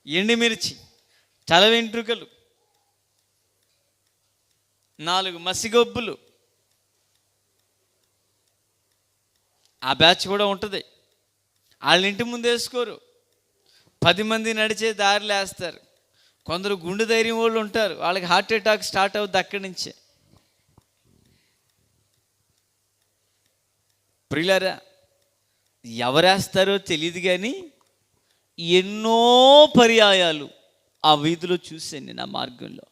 ఎండుమిర్చి, తల వెంట్రుకలు, 4 మసిగొబ్బులు. ఆ బ్యాచ్ కూడా ఉంటుంది. వాళ్ళ ఇంటి ముందు వేసుకోరు, 10 మంది నడిచే దారిలో వేస్తారు. కొందరు గుండె ధైర్యం వాళ్ళు ఉంటారు, వాళ్ళకి హార్ట్ అటాక్ స్టార్ట్ అవుద్ది అక్కడి నుంచే. ప్రియులారా, ఎవరేస్తారో తెలియదు కానీ ఎన్నో పర్యాయాలు ఆ వీధిలో చూశాను నా మార్గంలో.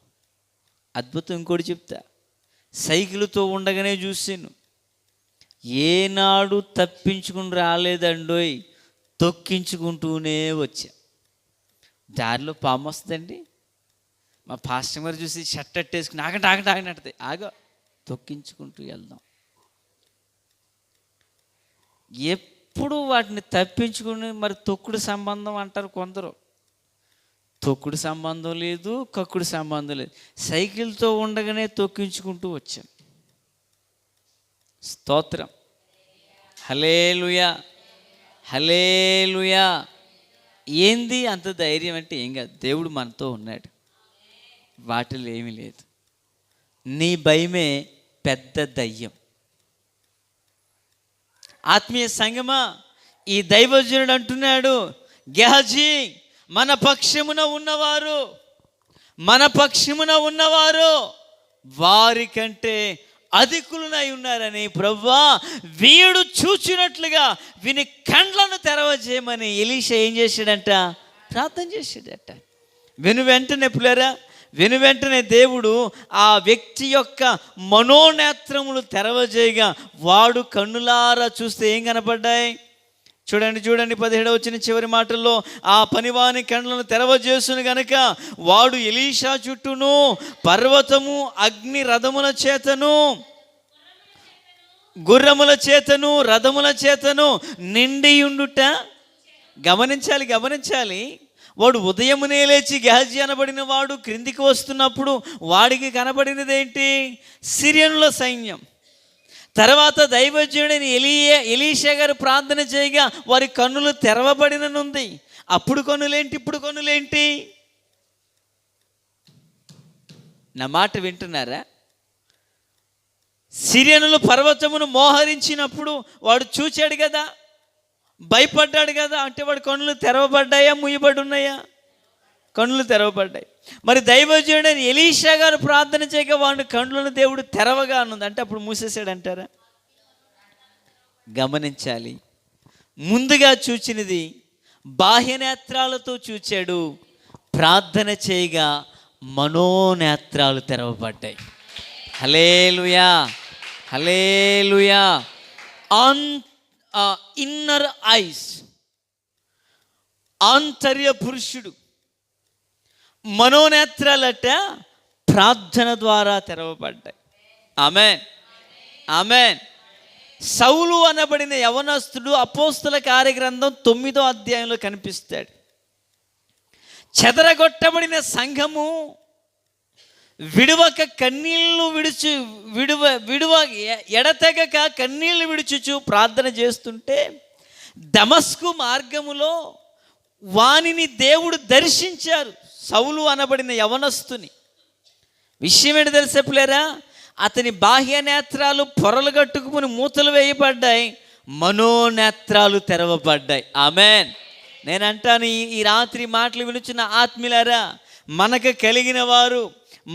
అద్భుతం ఇంకోటి చెప్తా, సైకిల్తో ఉండగానే చూశాను. ఏనాడు తప్పించుకుని రాలేదండోయ్, తొక్కించుకుంటూనే వచ్చా. దారిలో పాము వస్తుందండి, మా పాస్టర్ గారు చూసి షర్ట్ అట్టేసుకుని ఆగండి ఆగ తొక్కించుకుంటూ వెళ్దాం. ఎప్పుడు వాటిని తప్పించుకుని మరి తొక్కుడు సంబంధం అంటారు కొందరు. తొక్కుడు సంబంధం లేదు, కక్కుడు సంబంధం లేదు. సైకిల్తో ఉండగానే తొక్కించుకుంటూ వచ్చాను. స్తోత్రం, హల్లెలూయా, హల్లెలూయా. ఏంది అంత ధైర్యం అంటే ఏం కాదు, దేవుడు మనతో ఉన్నాడు, వాటిలో ఏమీ లేదు. నీ భయమే పెద్ద దయ్యం. ఆత్మీయ సంగమా, ఈ దైవజనుడు అంటున్నాడు, గెహజీ, మన పక్షమున ఉన్నవారు వారి కంటే అధికులునై ఉన్నారని ప్రభువా వీడు చూచినట్లుగా వీని కండ్లను తెరవజేయమని ఎలీషా ఏం చేశాడంట? ప్రార్థన చేశాడట. వెంటనే దేవుడు ఆ వ్యక్తి యొక్క మనోనేత్రములు తెరవజేయగా వాడు కన్నులారా చూస్తే ఏం కనపడ్డాయి? చూడండి 17వ వచనం చివరి మాటల్లో, ఆ పనివాని కండ్లను తెరవజేసును గనుక వాడు ఎలీషా చుట్టూను పర్వతము అగ్ని రథముల చేతను గుర్రముల చేతను రథముల చేతను నిండి ఉండుట. గమనించాలి. వాడు ఉదయమునే లేచి గెహజీ అనబడిన వాడు క్రిందికి వస్తున్నప్పుడు వాడికి కనబడినది ఏంటి? సిరియనుల సైన్యం. తర్వాత దైవజనుడైన ఎలీషా గారు ప్రార్థన చేయగా వారి కన్నులు తెరవబడిననుంది. అప్పుడు కన్నులేంటి, ఇప్పుడు కన్నులేంటి? నా మాట వింటున్నారా? సిరియనులు పర్వతమును మోహరించినప్పుడు వాడు చూచాడు కదా, భయపడ్డాడు కదా. అంటే వాడి కన్నులు తెరవబడ్డాయా, మూయబడి ఉన్నాయా? కన్నులు తెరవబడ్డాయి. మరి దైవజనుడైన ఎలీషా గారు ప్రార్థన చేయగా వాడి కన్నులను దేవుడు తెరవగా అన్నది. అంటే అప్పుడు మూసేసాడు అంటారా? గమనించాలి. ముందుగా చూచినది బాహ్యనేత్రాలతో చూచాడు, ప్రార్థన చేయగా మనోనేత్రాలు తెరవబడ్డాయి. హల్లెలూయా, హల్లెలూయా. ఇన్నర్ ఐస్, ఆంతర్య పురుషుడు మనోనేత్రాలట ప్రార్థన ద్వారా తెరవబడ్డాయి. ఆమేన్, ఆమేన్. సౌలు అనబడిన యవనస్తుడు అపోస్తుల కార్యగ్రంథం 9వ అధ్యాయంలో కనిపిస్తాడు. చెదరగొట్టబడిన సంఘము విడువక కన్నీళ్లు విడువ ఎడతెగక కన్నీళ్లు విడుచుచు ప్రార్థన చేస్తుంటే దమస్కు మార్గములో వానిని దేవుడు దర్శించారు, సౌలు అనబడిన యవనస్తుని. విషయం ఏంటి తెలిసే పిల్లరా? అతని బాహ్య నేత్రాలు పొరలు కట్టుకుని మూతలు వేయబడ్డాయి, మనోనేత్రాలు తెరవబడ్డాయి. ఆమేన్. నేనంటాను, ఈ రాత్రి మాటలు వినుచున్న ఆత్మీయులారా, మనకు కలిగిన వారు,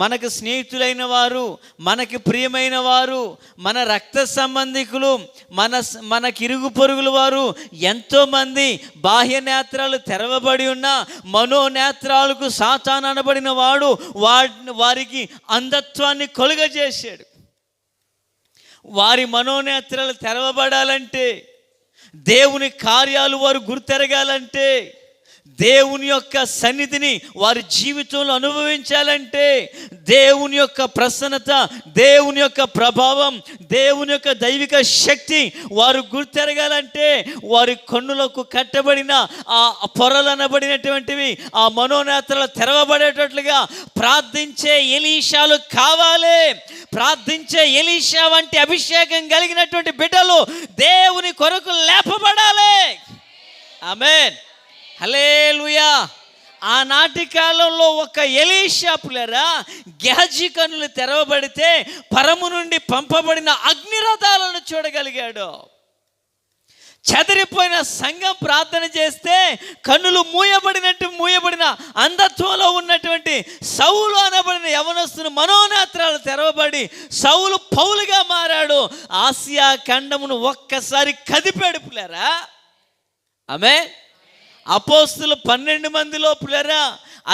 మనకు స్నేహితులైన వారు, మనకి ప్రియమైన వారు, మన రక్త సంబంధికులు, మనకి ఇరుగు పొరుగుల వారు ఎంతోమంది బాహ్య నేత్రాలు తెరవబడి ఉన్న మనోనేత్రాలకు సాతాను అనబడిన వాడు వారికి అంధత్వాన్ని కలుగజేశాడు. వారి మనోనేత్రాలు తెరవబడాలంటే, దేవుని కార్యాలు వారు గుర్తెరగాలంటే, దేవుని యొక్క సన్నిధిని వారి జీవితంలో అనుభవించాలంటే, దేవుని యొక్క ప్రసన్నత, దేవుని యొక్క ప్రభావం, దేవుని యొక్క దైవిక శక్తి వారు గుర్తెరగాలంటే, వారి కన్నులకు కట్టబడిన ఆ పొరలు అనబడినటువంటివి ఆ మనోనేత్రాలు తెరవబడేటట్లుగా ప్రార్థించే ఎలీషాలు కావాలి. ప్రార్థించే ఎలీషా వంటి అభిషేకం కలిగినటువంటి బిడ్డలు దేవుని కొరకు లేపబడాలి. ఆమేన్, హల్లెలూయా. ఆనాటి కాలంలో ఒక ఎలీషా పులరా గెహజీ కన్నులు తెరవబడితే పరము నుండి పంపబడిన అగ్నిరథాలను చూడగలిగాడు. చెదిరిపోయిన సంఘం ప్రార్థన చేస్తే కన్నులు మూయబడిన అంధత్వంలో ఉన్నటువంటి సౌలు అనబడిన యవనస్తుని మనోనేత్రాలు తెరవబడి సౌలు పౌలుగా మారాడు. ఆసియా ఖండమును ఒక్కసారి కదిపాడు పులరా. ఆమేన్. అపోస్తులు 12 మందిలో పులరా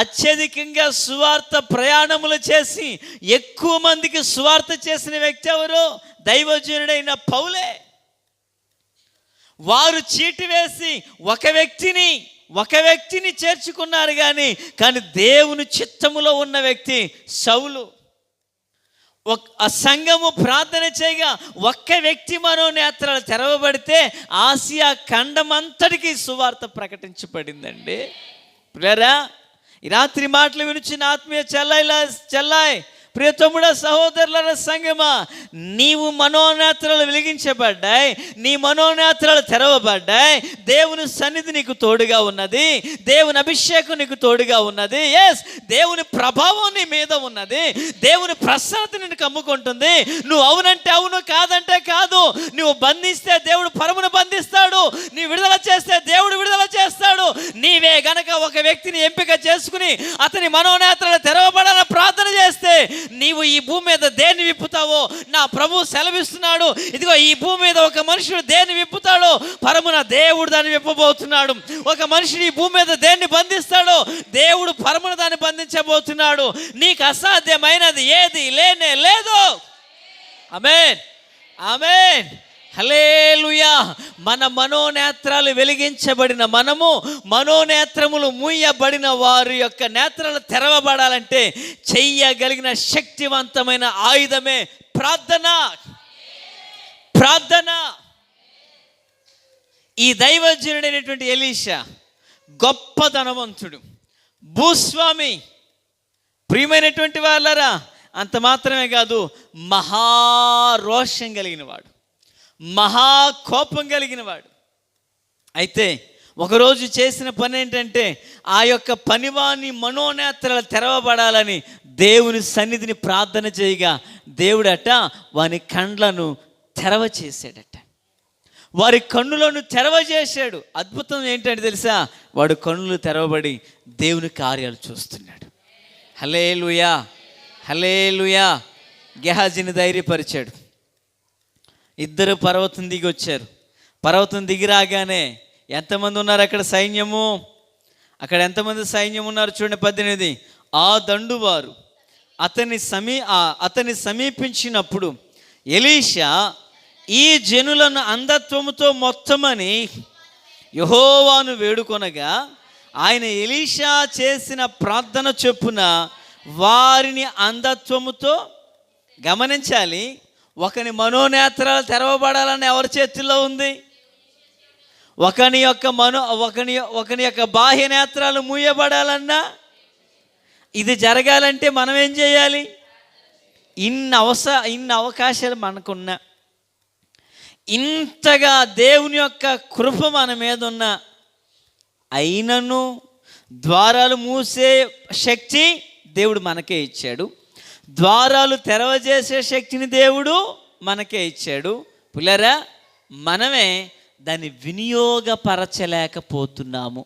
అత్యధికంగా సువార్త ప్రయాణములు చేసి ఎక్కువ మందికి సువార్త చేసిన వ్యక్తి ఎవరు? దైవజనుడైన పౌలే. వారు చీటి వేసి ఒక వ్యక్తిని చేర్చుకున్నారు కానీ దేవుని చిత్తములో ఉన్న వ్యక్తి సౌలు. ఆ సంఘము ప్రార్థన చేయగా ఒక్క వ్యక్తి మనోనేత్రాలు తెరవబడితే ఆసియా ఖండమంతటికి సువార్త ప్రకటించబడిందండి. పిల్లరా, ఈ రాత్రి మాటలు వినిచిన ఆత్మీయ చెల్లాయి ప్రియ తమ్ముడా, సహోదరుల సంగమా, నీవు మనోనేత్రాలు వెలిగించబడ్డాయి, నీ మనోనేత్రాలు తెరవబడ్డాయి. దేవుని సన్నిధి నీకు తోడుగా ఉన్నది, దేవుని అభిషేకం నీకు తోడుగా ఉన్నది. ఎస్, దేవుని ప్రభావం నీ మీద ఉన్నది, దేవుని ప్రసన్నత నిన్ను కమ్ముకుంటుంది. నువ్వు అవునంటే అవును, కాదంటే కాదు. నువ్వు బంధిస్తే దేవుడు పరమును బంధిస్తాడు, నీ విడుదల చేస్తే దేవుడు విడుదల చేస్తాడు. నీవే గనక ఒక వ్యక్తిని ఎంపిక చేసుకుని అతని మనోనేత్రాలు తెరవబడాలని ప్రార్థన చేస్తే నీవు ఈ భూమి మీద దేన్ని విప్పుతావో నా ప్రభు సెలవిస్తున్నాడు. ఇదిగో ఈ భూమి మీద ఒక మనుషుడు దేన్ని విప్పుతాడో పరమున దేవుడు దాన్ని విప్పబోతున్నాడు. ఒక మనిషిని ఈ భూమి మీద దేన్ని బంధిస్తాడో దేవుడు పరమున దాన్ని బంధించబోతున్నాడు. నీకు అసాధ్యమైనది ఏది లేనే లేదు. ఆమేన్, ఆమేన్, హల్లెలూయా. మన మనోనేత్రాలు వెలిగించబడిన మనోనేత్రములు మూయబడిన వారి యొక్క నేత్రాలు తెరవబడాలంటే చెయ్యగలిగిన శక్తివంతమైన ఆయుధమే ప్రార్థన. ప్రార్థన. ఈ దైవజనుడైనటువంటి ఎలీషా గొప్ప ధనవంతుడు, భూస్వామి. ప్రియమైనటువంటి వాళ్ళరా, అంత మాత్రమే కాదు, మహారోషం కలిగిన వాడు, మహాకోపం కలిగిన వాడు. అయితే ఒకరోజు చేసిన పని ఏంటంటే, ఆ యొక్క పనివాని మనోనేత్రాలు తెరవబడాలని దేవుని సన్నిధిని ప్రార్థన చేయగా దేవుడట వాని కండ్లను తెరవ చేశాడట. వారి కన్నులను తెరవజేశాడు. అద్భుతం ఏంటంటే తెలుసా, వాడు కన్నులు తెరవబడి దేవుని కార్యాలు చూస్తున్నాడు. హల్లెలూయా, హల్లెలూయా. గెహాజీని ధైర్యపరిచాడు. ఇద్దరు పర్వతం దిగి వచ్చారు. పర్వతం దిగి రాగానే ఎంతమంది ఉన్నారు అక్కడ సైన్యము? అక్కడ ఎంతమంది సైన్యం ఉన్నారు చూడండి. 18. ఆ దండువారు అతని సమీపించినప్పుడు ఎలీషా ఈ జనులను అంధత్వముతో మొత్తమని యెహోవాను వేడుకొనగా ఆయన ఎలీషా చేసిన ప్రార్థన చొప్పున వారిని అంధత్వముతో, గమనించాలి, ఒకని మనోనేత్రాలు తెరవబడాలని ఎవరి చేతుల్లో ఉంది? ఒకని యొక్క బాహ్య నేత్రాలు మూయబడాలన్నా, ఇది జరగాలంటే మనం ఏం చేయాలి? ఇన్ని అవకాశాలు మనకున్నా, ఇంతగా దేవుని యొక్క కృప మన మీద ఉన్న అయినను ద్వారాలు మూసే శక్తి దేవుడు మనకే ఇచ్చాడు. ద్వారాలు తెరవజేసే శక్తిని దేవుడు మనకే ఇచ్చాడు. పిల్లరా, మనమే దాన్ని వినియోగపరచలేకపోతున్నాము.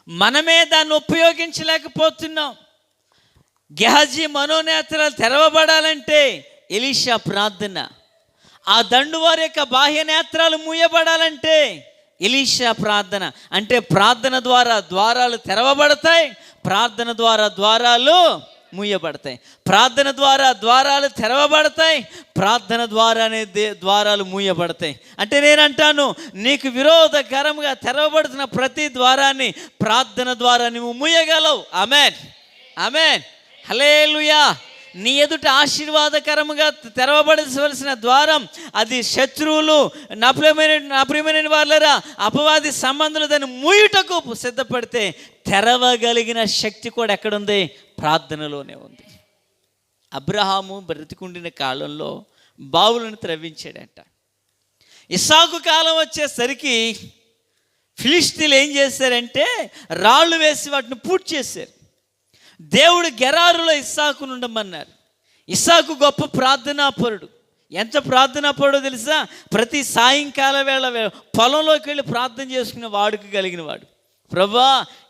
మనమే దాన్ని ఉపయోగించలేకపోతున్నాం. గెహాజీ మనోనేత్రాలు తెరవబడాలంటే ఎలీషా ప్రార్థన, ఆ దండు వారి యొక్క బాహ్య నేత్రాలు మూయబడాలంటే ఎలీషా ప్రార్థన. అంటే ప్రార్థన ద్వారా ద్వారాలు తెరవబడతాయి, ప్రార్థన ద్వారా ద్వారాలు మూయబడతాయి. ప్రార్థన ద్వారా ద్వారాలు తెరవబడతాయి, ప్రార్థన ద్వారానే ద్వారాలు మూయబడతాయి. అంటే నేనంటాను, నీకు విరోధకరంగా తెరవబడుతున్న ప్రతి ద్వారాన్ని ప్రార్థన ద్వారా నువ్వు మూయగలవు. ఆమేన్, ఆమేన్, హల్లెలూయా. నీ ఎదుట ఆశీర్వాదకరముగా తెరవబడవలసిన ద్వారం అది శత్రువులు, నా ప్రియమైన వాళ్ళరా, అపవాది సంబంధులు దాన్ని మూయుటకు సిద్ధపడితే తెరవగలిగిన శక్తి కూడా ఎక్కడుంది? ప్రార్థనలోనే ఉంది. అబ్రహాము బ్రతికుండిన కాలంలో బావులను త్రవ్వించాడంట. ఇస్సాకు కాలం వచ్చేసరికి ఫిలిష్తీయులు ఏం చేశారంటే రాళ్ళు వేసి వాటిని పూర్తి చేశారు. దేవుడు గెరారులో ఇస్సాకును ఉండమన్నారు. ఇస్సాకు గొప్ప ప్రార్థనాపరుడు. ఎంత ప్రార్థనాపరుడో తెలుసా? ప్రతి సాయంకాల వేళ పొలంలోకి వెళ్ళి ప్రార్థన చేసుకునే వాడుకు కలిగిన వాడు. ప్రభువా,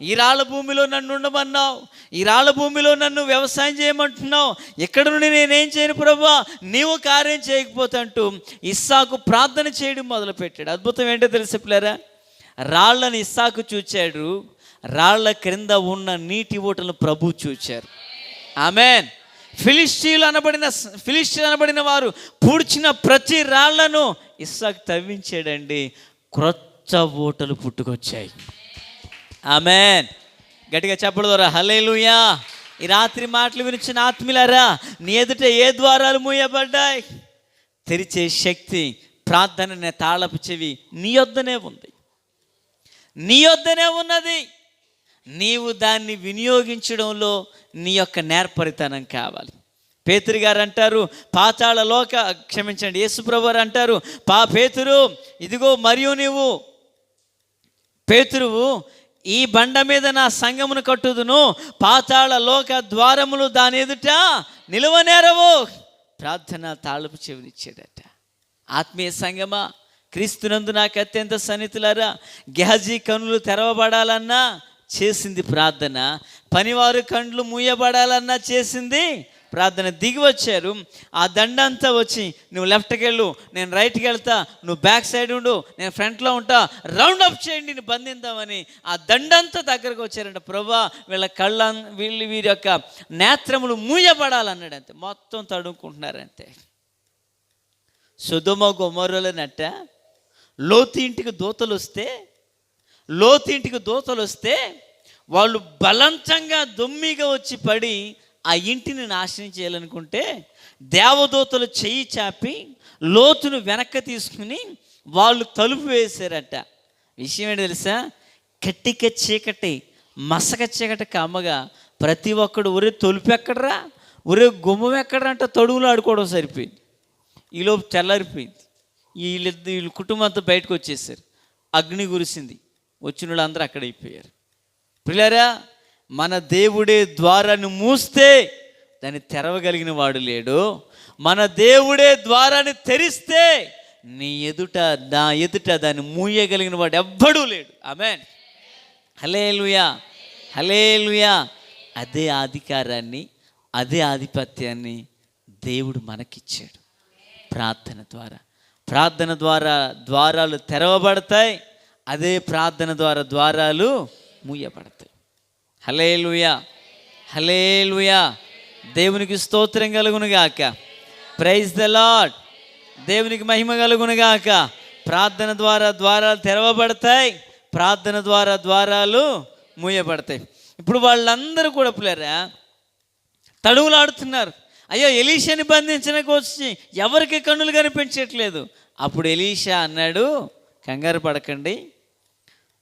ఈ రాళ్ళ భూమిలో నన్ను ఉండమన్నావు, ఈ రాళ్ళ భూమిలో నన్ను వ్యవసాయం చేయమంటున్నావు, ఇక్కడ నుండి నేనేం చేయను ప్రభువా, నీవు కార్యం చేయకపోతే అంటూ ఇస్సాకు ప్రార్థన చేయడం మొదలుపెట్టాడు. అద్భుతం ఏంటో తెలిసి పిల్లరా, రాళ్ళని ఇస్సాకు చూచాడు, రాళ్ల క్రింద ఉన్న నీటి ఊటలను ప్రభు చూచారు. ఆమేన్. ఫిలిష్తీయులు అనబడిన వారు పూడ్చిన ప్రతి రాళ్లను ఇస్సాకు తవ్వించాడండి. క్రొత్త ఊటలు పుట్టుకొచ్చాయి. ఆమేన్. గట్టిగా చెప్పడం ద్వారా హల్లెలూయా. ఈ రాత్రి మాటలు వినిచిన ఆత్మీయులారా, నీ ఎదుట ఏ ద్వారాలు మూయబడ్డాయి? తెరిచే శక్తి, ప్రార్థన తాళపు చెవి నీ యొద్దనే ఉంది, నీ యొద్దనే ఉన్నది. నీవు దాన్ని వినియోగించడంలో నీ యొక్క నేర్పరితనం కావాలి. పేతురు గారు అంటారు, యేసుప్రభు గారు అంటారు, పేతురు, ఇదిగో మరియు నీవు పేతురువు, ఈ బండ మీద నా సంఘమును కట్టుదును, పాతాళ లోక ద్వారములు దాని ఎదుట నిలువనేరవు. ప్రార్థన తాళపు చెవినిచ్చాడట. ఆత్మీయ సంగమా, క్రీస్తునందు నాకు అత్యంత సన్నిహితులారా, గెహాజీ కన్నులు తెరవబడాలన్నా చేసింది ప్రార్థన, పనివారు కండ్లు మూయబడాలన్నా చేసింది ప్రార్థన. దిగి వచ్చారు, ఆ దండంతా వచ్చి నువ్వు లెఫ్ట్కి వెళ్ళు, నేను రైట్కి వెళ్తా, నువ్వు బ్యాక్ సైడ్ ఉండు, నేను ఫ్రంట్లో ఉంటా, రౌండ్ అప్ చేయండి, నేను బంధిద్దామని ఆ దండంతా దగ్గరకు వచ్చారంట. ప్రభువా, వీరి యొక్క నేత్రములు మూయబడాలన్నాడు. అంతే, మొత్తం తడుముకుంటున్నారంతే. సొదొమ గొమొర్రాలనట లోతు ఇంటికి దూతలు వస్తే వాళ్ళు బలవంతంగా దొమ్మిగా వచ్చి పడి ఆ ఇంటిని నాశనం చేయాలనుకుంటే దేవదూతలు చెయ్యి చాపి లోతును వెనక్కి తీసుకుని వాళ్ళు తలుపు వేశారట. విషయం ఏంటి తెలుసా? కట్టిక చీకటి, మసక చీకటి కమ్మగా ప్రతి ఒక్కడు ఒరే తలుపు ఎక్కడరా, ఒరే గుమ్మం ఎక్కడరా అంటే తొడుగులు ఆడుకోవడం సరిపోయింది. ఈలోపు తెల్లారిపోయింది. వీళ్ళ కుటుంబంతో బయటకు వచ్చేసారు. అగ్ని కురిసింది. వచ్చిన వాళ్ళందరూ అక్కడ అయిపోయారు. పిల్లారా, మన దేవుడే ద్వారాన్ని మూస్తే దాన్ని తెరవగలిగిన వాడు లేడు. మన దేవుడే ద్వారాన్ని తెరిస్తే నా ఎదుట దాన్ని మూయగలిగిన వాడు ఎవ్వడూ లేడు. ఆమేన్. హల్లెలూయా, హల్లెలూయా. అదే అధికారాన్ని, అదే ఆధిపత్యాన్ని దేవుడు మనకిచ్చాడు ప్రార్థన ద్వారా ద్వారాలు తెరవబడతాయి. అదే ప్రార్థన ద్వారా ద్వారాలు మూయబడతాయి. హల్లెలూయా, హల్లెలూయా. దేవునికి స్తోత్రం కలుగునుగాక. Praise the lord. దేవునికి మహిమ కలుగునుగాక. ప్రార్థన ద్వారా ద్వారాలు తెరవబడతాయి, ప్రార్థన ద్వారా ద్వారాలు మూయబడతాయి. ఇప్పుడు వాళ్ళందరూ కూడా పిల్లరా తడువులాడుతున్నారు. అయ్యో ఎలీషాని బంధించడానికి వచ్చి ఎవరికి కన్నులు కనిపించట్లేదు. అప్పుడు ఎలీషా అన్నాడు, కంగారు పడకండి,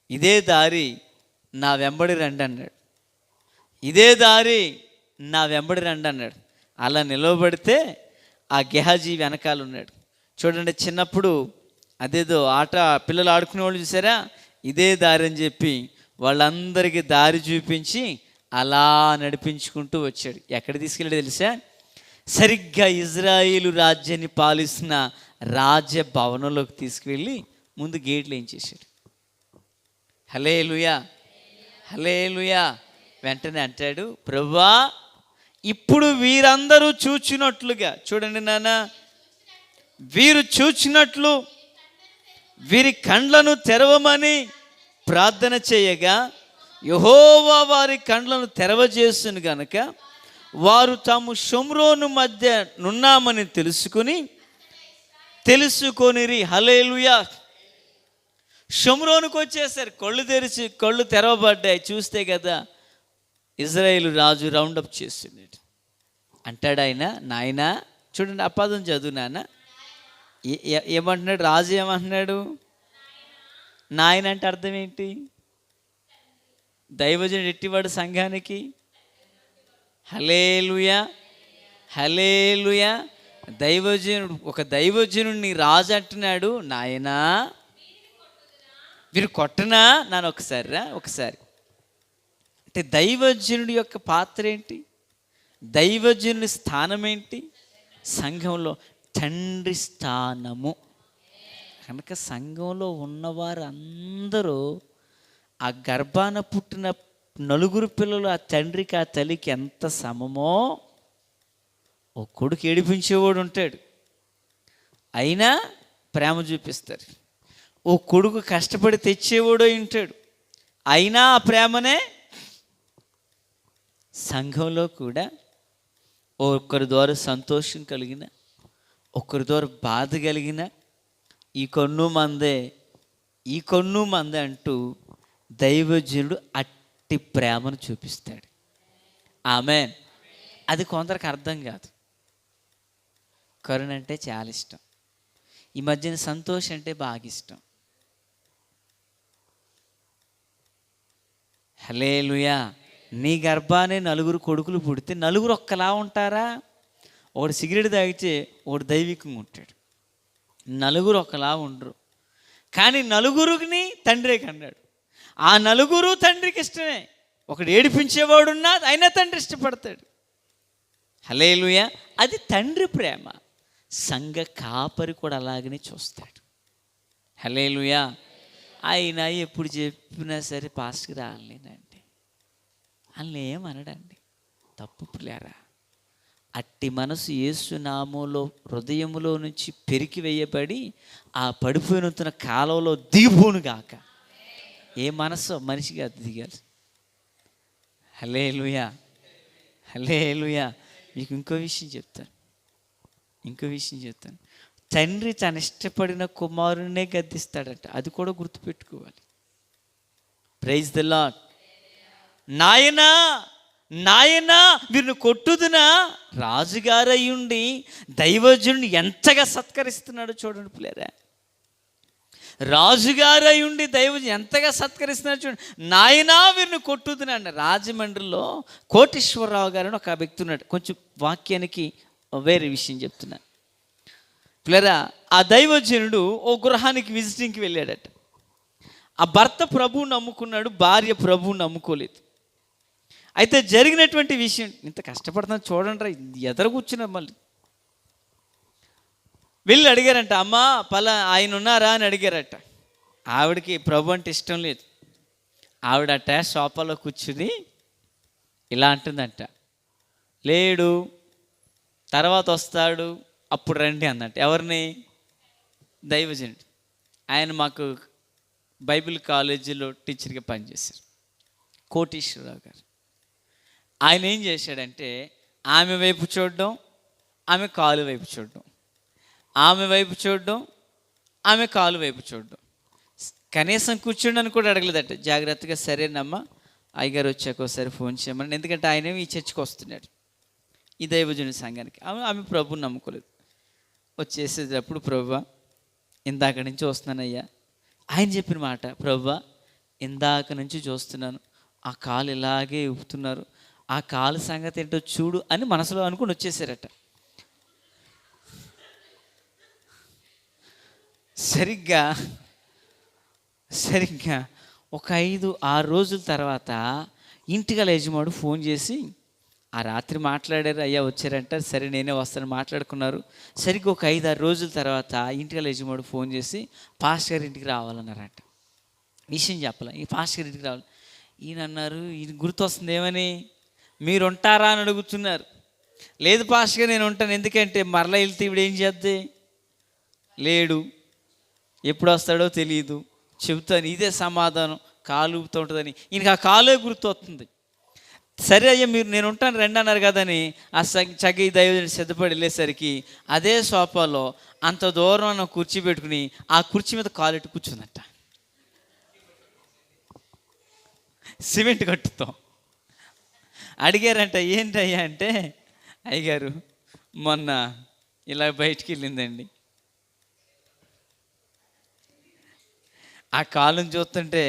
ఇదే దారి నా వెంబడి రండి అన్నాడు. ఇదే దారి నా వెంబడి రండి అన్నాడు. అలా నిలవబడితే ఆ గెహాజీ వెనకాల ఉన్నాడు. చూడండి, చిన్నప్పుడు అదేదో ఆట పిల్లలు ఆడుకునే వాళ్ళు చూసారా, ఇదే దారి అని చెప్పి వాళ్ళందరికీ దారి చూపించి అలా నడిపించుకుంటూ వచ్చాడు. ఎక్కడ తీసుకెళ్ళాడు తెలుసా? సరిగ్గా ఇజ్రాయేలు రాజ్యాన్ని పాలిస్తున్న రాజభవనంలోకి తీసుకువెళ్ళి ముందు గేట్లు ఏం చేశాడు. హల్లెలూయా, హల్లెలూయా. వెంటనే అంటాడు, ప్రభువా ఇప్పుడు వీరందరూ చూచినట్లుగా, చూడండి నాన్న, వీరు చూచినట్లు వీరి కండ్లను తెరవమని ప్రార్థన చేయగా యెహోవా వారి కండ్లను తెరవజేస్తును గనక వారు తాము షోమ్రోను మధ్య నున్నామని తెలుసుకొనిరి. హల్లెలూయా. షోమ్రోనుకు వచ్చేసారు. కళ్ళు తెరవబడ్డాయి. చూస్తే కదా ఇజ్రాయేలు రాజు రౌండప్ చేస్తున్నాడు. అంటాడు ఆయన, నాయన చూడండి, ఆ పదం చదువు నాన్న. ఏమంటున్నాడు రాజు? ఏమంటున్నాడు? నాయన అంటే అర్థం ఏంటి? దైవజనుడు ఎట్టివాడు సంఘానికి? హల్లెలూయా, హల్లెలూయా. దైవజనుడు, ఒక దైవజనుడిని రాజు అంటున్నాడు, నాయనా వీరు కొట్టనా నాన్న ఒకసారి. అంటే దైవజనుడి యొక్క పాత్ర ఏంటి? దైవజనుడి స్థానం ఏంటి? సంఘంలో తండ్రి స్థానము. కనుక సంఘంలో ఉన్నవారు అందరూ ఆ గర్భాన పుట్టిన నలుగురు పిల్లలు ఆ తండ్రికి ఆ తల్లికి ఎంత సమమో, ఓ కొడుకు ఏడిపించేవాడు ఉంటాడు, అయినా ప్రేమ చూపిస్తారు. ఓ కొడుకు కష్టపడి తెచ్చేవాడు ఉంటాడు, అయినా ఆ ప్రేమనే. సంఘంలో కూడా ఒక్కరి ద్వారా సంతోషం కలిగిన, ఒక్కరి ద్వారా బాధ కలిగిన, ఈ కన్ను మందే అంటూ దైవజనుడు అట్టి ప్రేమను చూపిస్తాడు. ఆమేన్. అది కొందరికి అర్థం కాదు. కరుణ అంటే చాలా ఇష్టం. ఈ మధ్యన సంతోషం అంటే బాగా ఇష్టం. హల్లెలూయా. నీ గర్భానే నలుగురు కొడుకులు పుడితే నలుగురు ఒక్కలా ఉంటారా? ఒకడు సిగరెట్ తాగితే ఒకడు దైవికంగా ఉంటాడు. నలుగురు ఒకలా ఉండరు. కానీ నలుగురిని తండ్రే కన్నాడు. ఆ నలుగురు తండ్రికి ఇష్టమే. ఒకడు ఏడిపించేవాడున్నా అయినా తండ్రి ఇష్టపడతాడు. హల్లెలూయా. అది తండ్రి ప్రేమ. సంఘ కాపరి కూడా అలాగనే చూస్తాడు. హల్లెలూయా. అయినా ఎప్పుడు చెప్పినా సరే పాస్ట్కి రాలేనండి అని ఏమనడండి. తప్పు పిల్లారా. అట్టి మనసు యేసు నామములో హృదయములో నుంచి పెరికి వేయబడి ఆ పడిపోయినంతున్న కాలంలో దిగిపోను గాక. ఏ మనసు మనిషిగా దిగాలి. హల్లెలూయా, హల్లెలూయా. మీకు ఇంకో విషయం చెప్తాను. తండ్రి తను ఇష్టపడిన కుమారునే గద్దిస్తాడట. అది కూడా గుర్తుపెట్టుకోవాలి. Praise the lord. నాయనా నాయనా వీరిని కొట్టుదునా? రాజుగారయ్యుండి దైవజనుడిని ఎంతగా సత్కరిస్తున్నాడు చూడండి పిల్లరా. రాజుగారయ్యుండి దైవజనుడు ఎంతగా సత్కరిస్తున్నాడు చూడండి. నాయనా వీరిని కొట్టుదునా అన్న. రాజమండ్రిలో కోటేశ్వరరావు గారు అని ఒక వ్యక్తి ఉన్నాడు. కొంచెం వాక్యానికి వేరే విషయం చెప్తున్నా పిల్లరా. ఆ దైవజనుడు ఓ గృహానికి విజిటింగ్కి వెళ్ళాడట. ఆ భర్త ప్రభువుని నమ్ముకున్నాడు, భార్య ప్రభువుని నమ్ముకోలేదు. అయితే జరిగినటువంటి విషయం, ఇంత కష్టపడుతున్నా చూడండి రా, ఎదర కూర్చున్నా. మళ్ళీ వెళ్ళి అడిగారంట, అమ్మా ఆయన ఉన్నారా అని అడిగారట. ఆవిడకి ప్రభు అంటే ఇష్టం లేదు. ఆవిడట సోఫాలో కూర్చుని ఇలా అంటుందంట, లేడు, తర్వాత వస్తాడు, అప్పుడు రండి అందంట. ఎవరిని? దైవజనుడు. ఆయన మాకు బైబిల్ కాలేజీలో టీచర్గా పనిచేశారు, కోటేశ్వరరావు గారు. ఆయన ఏం చేశాడంటే ఆమె వైపు చూడడం, ఆమె కాలు వైపు చూడడం, ఆమె వైపు చూడడం, ఆమె కాలు వైపు చూడడం. కనీసం కూర్చోండి కూడా అడగలేదట. జాగ్రత్తగా సరేనమ్మా అయ్యగారు వచ్చాక ఒకసారి ఫోన్ చేయమని. ఎందుకంటే ఆయన ఈ చర్చికి వస్తున్నాడు, ఈ దైవజనుడి సంఘానికి. ఆమె ప్రభుని నమ్ముకోలేదు. వచ్చేసేటప్పుడు, ప్రభువా ఇందాక నుంచి వస్తున్నానయ్యా. ఆయన చెప్పిన మాట, ప్రభువా ఇందాక నుంచి చూస్తున్నాను, ఆ కాలు ఇలాగే ఊపుతున్నారు, ఆ కాలు సంగతి ఏంటో చూడు అని మనసులో అనుకుని వచ్చేసారట. సరిగ్గా ఒక 5-6 రోజుల తర్వాత ఇంటిగల యజమాడు ఫోన్ చేసి, ఆ రాత్రి మాట్లాడారు, అయ్యా వచ్చారంట, సరే నేనే వస్తాను మాట్లాడుకున్నారు. సరిగ్గా ఒక 5-6 రోజుల తర్వాత ఇంటిగల యజమాడు ఫోన్ చేసి పాస్టర్ గారి ఇంటికి రావాలన్నారట. విషయం చెప్పాల, ఈ పాస్టర్ గారి ఇంటికి రావాలి. ఈయన అన్నారు, ఈయన గుర్తొస్తుంది ఏమని, మీరు ఉంటారా అని అడుగుతున్నారు. లేదు పాస్టర్ గారు నేను ఉంటాను, ఎందుకంటే మరలా వెళ్తే ఇప్పుడు ఏం చేద్ది, లేడు, ఎప్పుడు వస్తాడో తెలియదు, చెబుతాను, ఇదే సమాధానం, కాలు ఊపుతూ ఉంటుందని. ఈయనకి ఆ కాలే గుర్తొస్తుంది. సరే అయ్యా మీరు నేను ఉంటాను రండి అన్నారు కదని ఆ చక్కగా ఈ దైవజనుడు సిద్ధపడి వెళ్ళేసరికి అదే సోఫాలో అంత దూరం కుర్చీ పెట్టుకుని ఆ కుర్చీ మీద కాలెట్టు కూర్చుందట, సిమెంట్ కట్టుతో. అడిగారంట, ఏంటయ్యా అంటే, అయ్యగారు మొన్న ఇలా బయటికి వెళ్ళిందండి, ఆ కాలుని చూస్తుంటే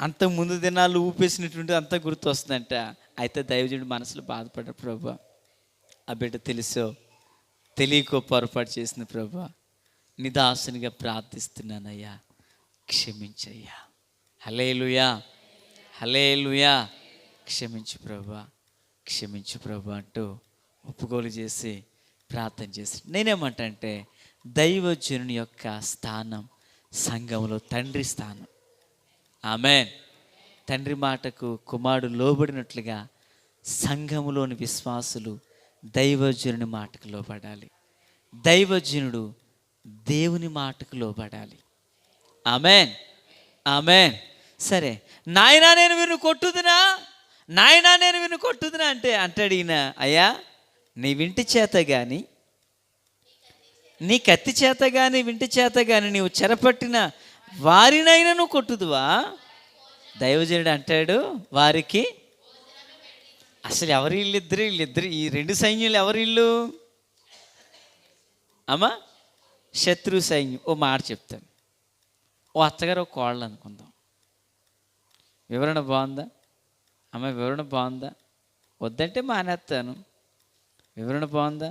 అంత ముందు దినాలు ఊపేసినటువంటి అంత గుర్తు వస్తుందంట. అయితే దైవజనుడు మనసులో బాధపడ్డాడు, ప్రభా ఆ బిడ్డ తెలుసో తెలియకో పొరపాటు చేసిన ప్రభా, నిదాసునిగా ప్రార్థిస్తున్నానయ్యా, క్షమించయ్యా, హల్లెలూయా హల్లెలూయా, క్షమించు ప్రభా, క్షమించు ప్రభా అంటూ ఒప్పుకోలు చేసి ప్రార్థన చేసి. నేనేమంటా అంటే దైవజనుని యొక్క స్థానం సంఘంలో తండ్రి స్థానం. ఆమేన్. తండ్రి మాటకు కుమారుడు లోబడినట్లుగా సంఘములోని విశ్వాసులు దైవజనుని మాటకు లోబడాలి, దైవజనుడు దేవుని మాటకు లోబడాలి. ఆమేన్ ఆమేన్. సరే, నాయనా నేను వీరిని కొట్టుదునా, నాయనా నేను వీరిని కొట్టుదునా అంటే అంటాడు ఈయన, అయ్యా నీ వింటి చేత కానీ నీ కత్తి చేత కానీ వింటి చేత కానీ నీవు చెరపట్టిన వారినైనా నువ్వు కొట్టుదువా? దైవజనుడు అంటాడు, వారికి అసలు ఎవరి వీళ్ళిద్దరు ఈ 2 సైన్యులు ఎవరి ఇల్లు అమ్మా? శత్రు సైన్యం. ఓ మాట చెప్తాను, ఓ అత్తగారు ఒక కోళ్ళు అనుకుందాం. వివరణ బాగుందా అమ్మ? వివరణ బాగుందా? వద్దంటే మానేస్తాను. వివరణ బాగుందా?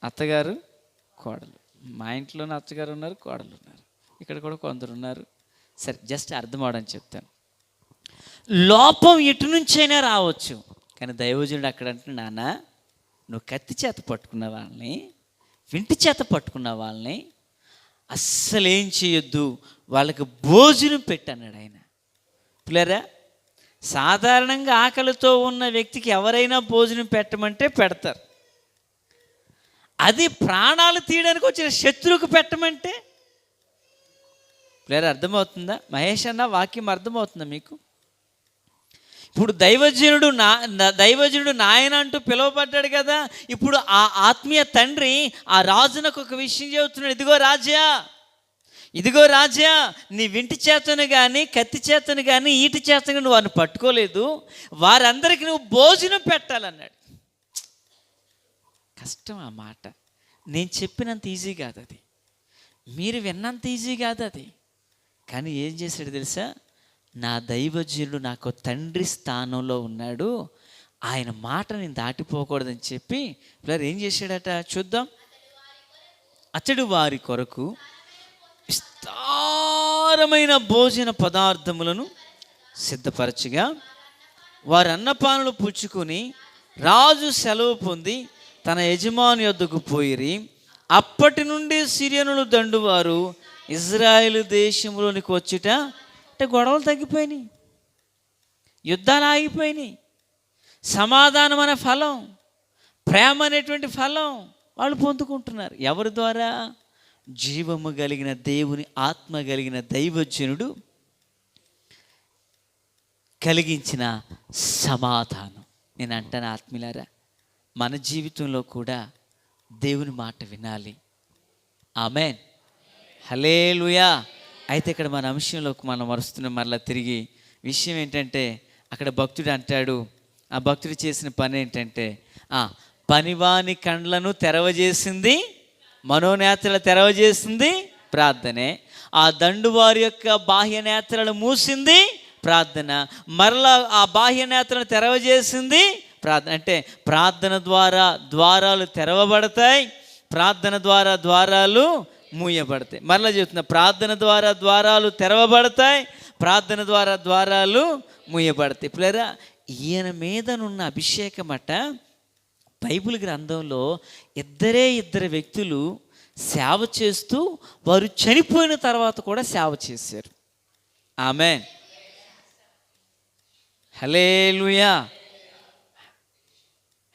అత్తగారు కోడలు. మా ఇంట్లోనే అత్తగారు ఉన్నారు, కోడలు ఉన్నారు, ఇక్కడ కూడా కొందరు ఉన్నారు. సరే, జస్ట్ అర్థం అవడానికి చెప్తాను. లోపం ఎటు నుంచైనా రావచ్చు, కానీ దైవజనుడు అక్కడ అంటే, నాన్న నువ్వు కత్తి చేత పట్టుకున్న వాళ్ళని, వింటి చేత పట్టుకున్న వాళ్ళని అస్సలు ఏం చేయొద్దు, వాళ్ళకి భోజనం పెట్టన్నాడు ఆయన. పిల్లరా, సాధారణంగా ఆకలితో ఉన్న వ్యక్తికి ఎవరైనా భోజనం పెట్టమంటే పెడతారు. అది ప్రాణాలు తీయడానికి వచ్చిన శత్రువుకు పెట్టమంటే, పిల్లరా అర్థమవుతుందా? మహేష్ అన్న వాక్యం అర్థమవుతుందా మీకు? ఇప్పుడు దైవజనుడు నాయన అంటూ పిలువబడ్డాడు కదా. ఇప్పుడు ఆ ఆత్మీయ తండ్రి ఆ రాజునకు ఒక విషయం చెబుతున్నాడు, ఇదిగో రాజా, ఇదిగో రాజా, నీ వింటి చేతను కానీ కత్తి చేతను కానీ ఈటి చేతను నువ్వు వారిని పట్టుకోలేదు, వారందరికీ నువ్వు భోజనం పెట్టాలన్నాడు. కష్టం ఆ మాట. నేను చెప్పినంత ఈజీ కాదు అది, మీరు విన్నంత ఈజీ కాదు అది. కానీ ఏం చేశాడు తెలుసా? నా దైవజనుడు నాకు తండ్రి స్థానంలో ఉన్నాడు, ఆయన మాట నేను దాటిపోకూడదని చెప్పి ఇలా ఏం చేశాడట చూద్దాం. అతడు వారి కొరకు విస్తారమైన భోజన పదార్థములను సిద్ధపరచగా వారు అన్నపానులు పుచ్చుకొని రాజు సెలవు పొంది తన యజమాని యొద్దకు పోయిరి. అప్పటి నుండి సిరియనులు దండువారు ఇజ్రాయేలు దేశంలోనికి వచ్చుట, అంటే గొడవలు తగ్గిపోయినాయి, యుద్ధాలు ఆగిపోయినాయి, సమాధానం అనే ఫలం, ప్రేమ అనేటువంటి ఫలం వాళ్ళు పొందుకుంటున్నారు. ఎవరి ద్వారా? జీవము కలిగిన దేవుని ఆత్మ కలిగిన దైవజనుడు కలిగించిన సమాధానం. నేను అంటాను ఆత్మీయులారా, మన జీవితంలో కూడా దేవుని మాట వినాలి. ఆమేన్, హల్లెలూయా. అయితే ఇక్కడ మన అంశంలోకి మనం వస్తున్నాం మరలా తిరిగి. విషయం ఏంటంటే, అక్కడ భక్తుడు అంటాడు, ఆ భక్తుడు చేసిన పని ఏంటంటే, పనివాని కండ్లను తెరవజేసింది, మనోనేత్రలు తెరవజేసింది ప్రార్థనే. ఆ దండు వారి యొక్క బాహ్య నేత్రలు మూసింది ప్రార్థన. మరలా ఆ బాహ్య నేత్రలను తెరవజేసింది ప్రార్థన. అంటే ప్రార్థన ద్వారా ద్వారాలు తెరవబడతాయి, ప్రార్థన ద్వారా ద్వారాలు మూయబడతాయి. మరలా చెప్తున్నా, ప్రార్థన ద్వారా ద్వారాలు తెరవబడతాయి, ప్రార్థన ద్వారా ద్వారాలు మూయబడతాయి. పిల్లరా, ఈయన మీదనున్న అభిషేకం అట బైబిల్ గ్రంథంలో ఇద్దరు వ్యక్తులు సేవ చేస్తూ వారు చనిపోయిన తర్వాత కూడా సేవ చేశారు. ఆమేన్, హల్లెలూయా,